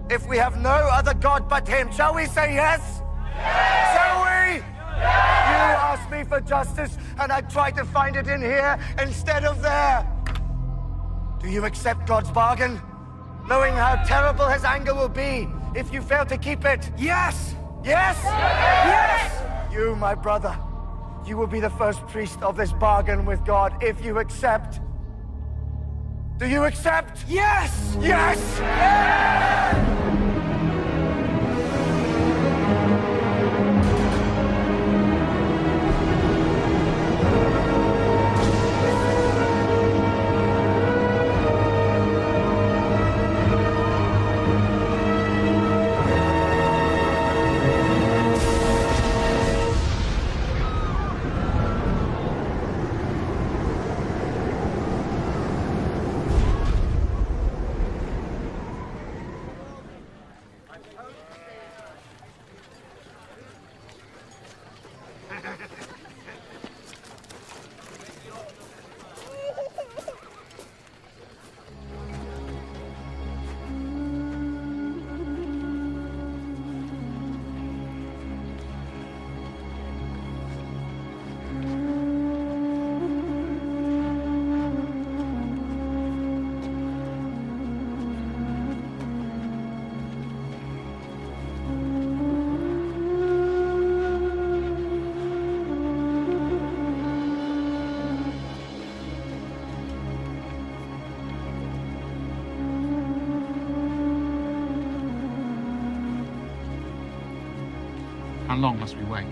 if we have no other God but him, shall we say yes? Yes! Shall we? Yes! You asked me for justice, and I tried to find it in here instead of there. Do you accept God's bargain, knowing how terrible his anger will be if you fail to keep it? Yes! Yes? Yes! You, my brother, you will be the first priest of this bargain with God if you accept. Do you accept? Yes! Yes! Yes! How long must we wait?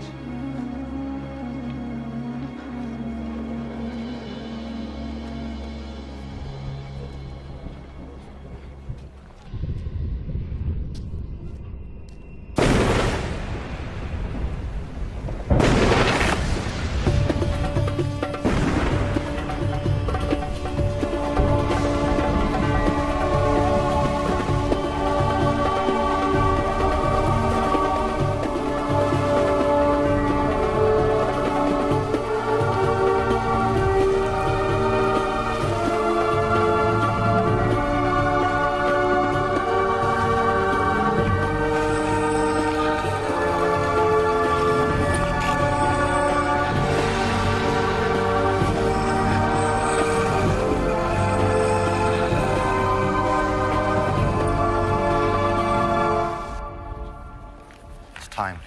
Time.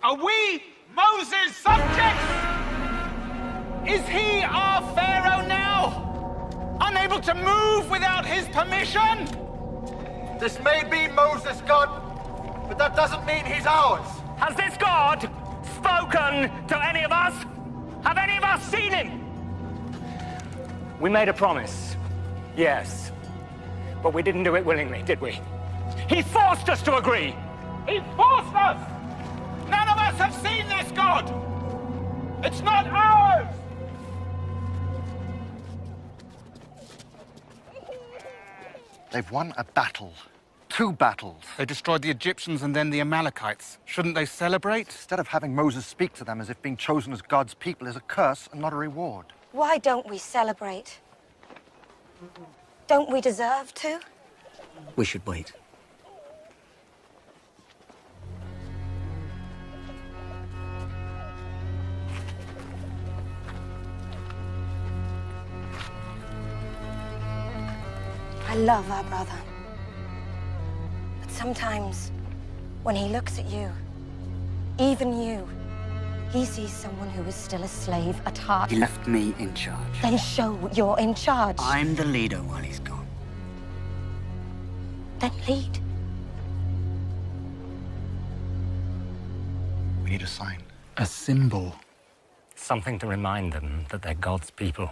Are we Moses' subjects? Is he our Pharaoh now? Unable to move without his permission? This may be Moses' God, but that doesn't mean he's ours. Has this God spoken to any of us? Have any of us seen him? We made a promise, yes. But we didn't do it willingly, did we? He forced us to agree! He forced us! None of us have seen this God! It's not ours! They've won a battle. 2 battles. They destroyed the Egyptians and then the Amalekites. Shouldn't they celebrate? Instead of having Moses speak to them as if being chosen as God's people is a curse and not a reward. Why don't we celebrate? Don't we deserve to? We should wait. I love our brother. But sometimes, when he looks at you, even you, he sees someone who is still a slave at heart. He left me in charge. Then show you're in charge. I'm the leader while he's gone. Then lead. We need a sign. A symbol. Something to remind them that they're God's people.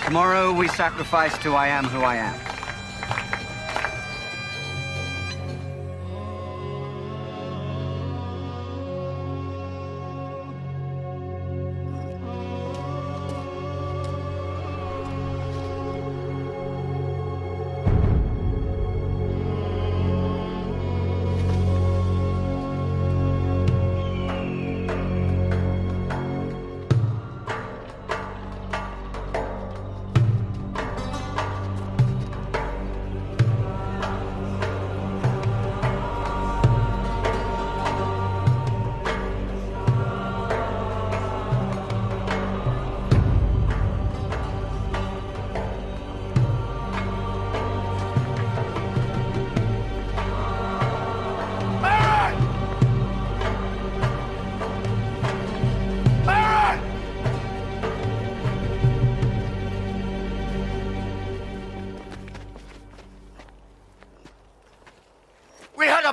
Tomorrow we sacrifice to I am who I am.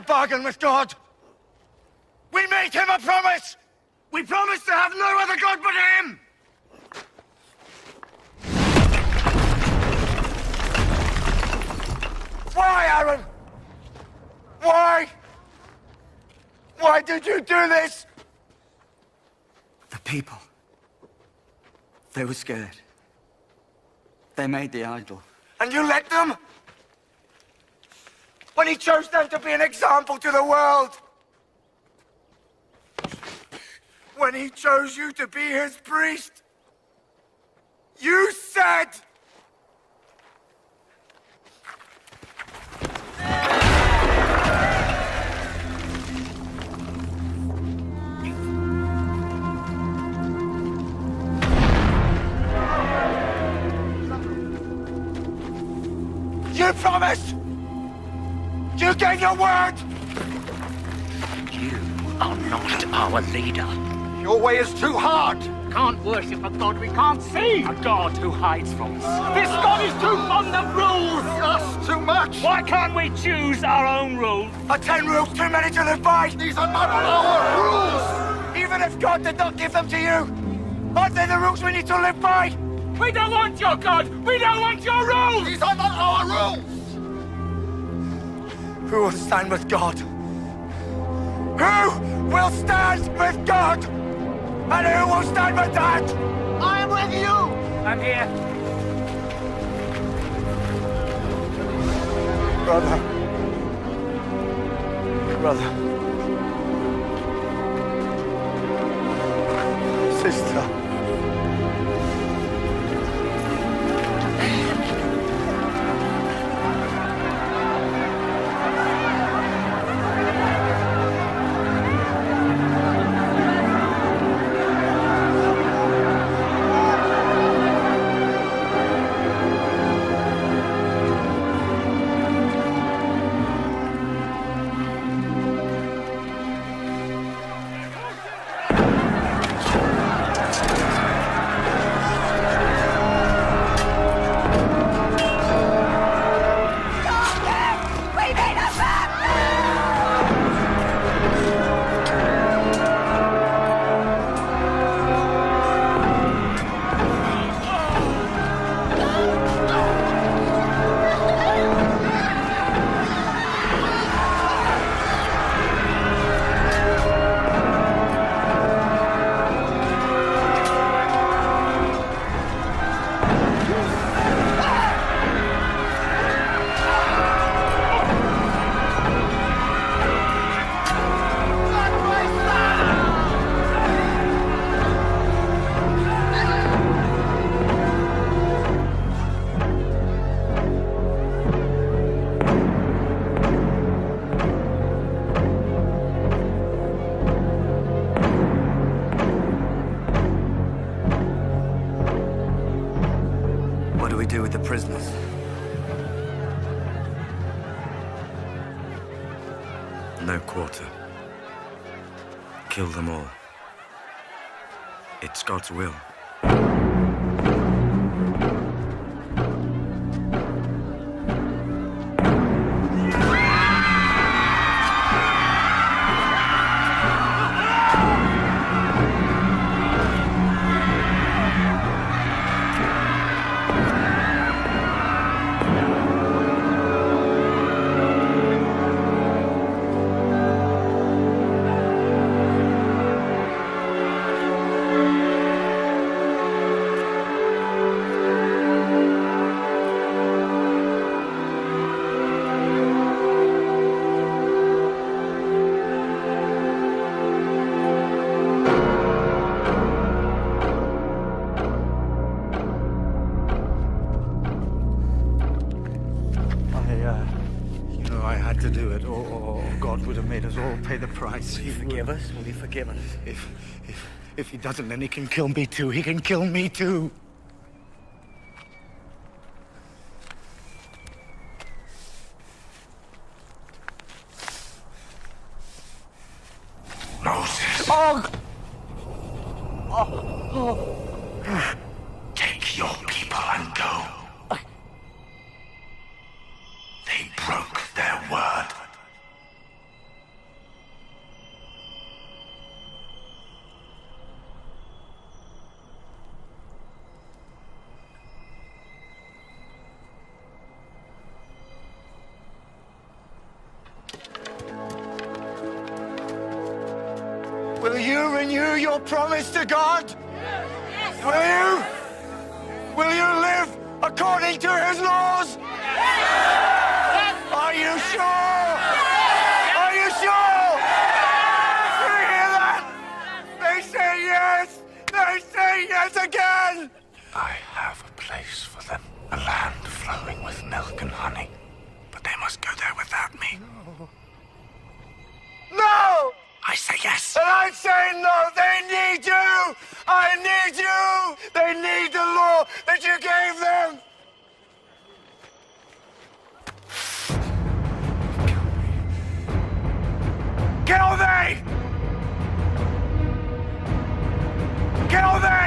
Bargain with God. We made him a promise. We promised to have no other God but him. Why, Aaron? Why? Why did you do this? The people. They were scared. They made the idol. And you let them? When he chose them to be an example to the world. When he chose you to be his priest. You said... You promised! You gave your word! You are not our leader. Your way is too hard! can't worship a god we can't see. A god who hides from us. This god is too fond of rules. Us too much. Why can't we choose our own rules? Are 10 rules too many to live by? These are not our rules. Even if God did not give them to you, aren't they the rules we need to live by? We don't want your god. We don't want your rules. These are not our rules. Who will stand with God? Who will stand with God? And who will stand with that? I am with you. I'm here. Brother. Sister. Prisoners. No quarter. Kill them all. It's God's will. Will you forgive us? Will you forgive us? If he doesn't, then he can kill me too. He can kill me too. Moses. Oh! Take your people and go. They broke their word. Will you renew your promise to God? Yes. Will you? Will you live according to his laws? Yes. Are you sure? Yes. Are you sure? Yes. Do you hear that? They say yes! They say yes again! I have a place for them. A land flowing with milk and honey. But they must go there without me. No! I say yes. And I say no. They need you. I need you. They need the law that you gave them. Kill me. Kill me. Kill me.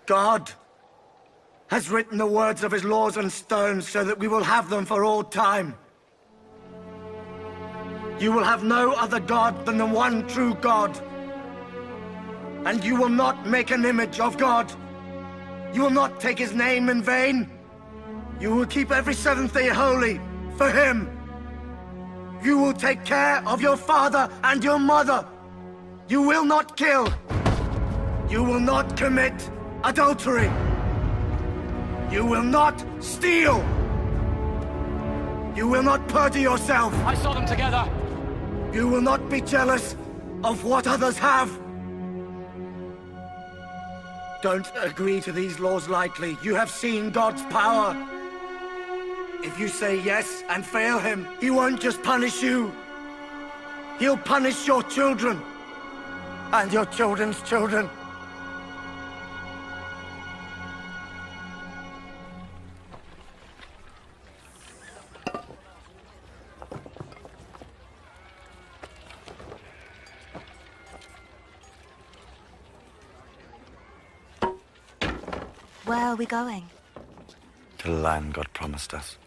God has written the words of his laws on stones so that we will have them for all time. You will have no other God than the one true God. And you will not make an image of God. You will not take his name in vain. You will keep every seventh day holy for him. You will take care of your father and your mother. You will not kill. You will not commit adultery. You will not steal. You will not perjure yourself. I saw them together. You will not be jealous of what others have. Don't agree to these laws lightly. You have seen God's power. If you say yes and fail him, he won't just punish you. He'll punish your children. And your children's children. Where are we going? To the land God promised us.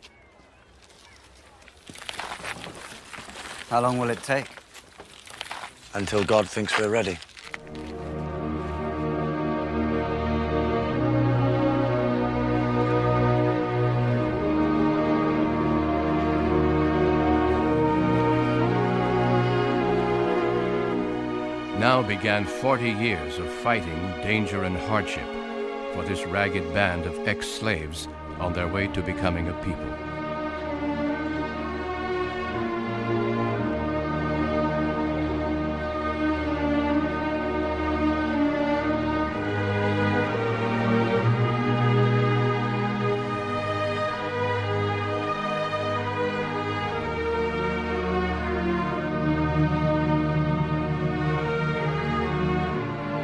How long will it take? Until God thinks we're ready. Now began 40 years of fighting, danger, and hardship for this ragged band of ex-slaves on their way to becoming a people.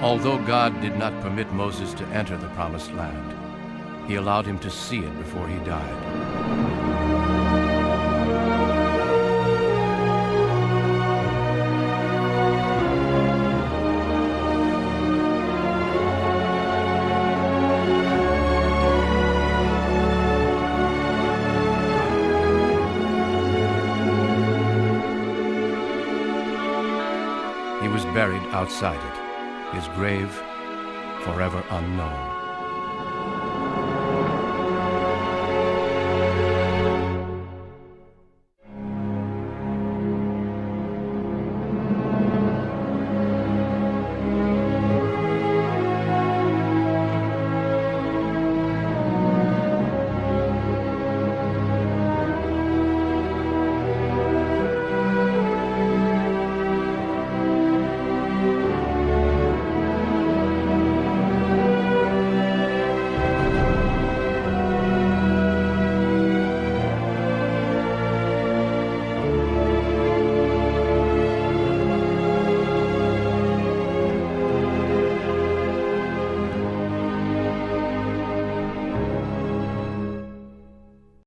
Although God did not permit Moses to enter the Promised Land, he allowed him to see it before he died. He was buried outside it, his grave forever unknown.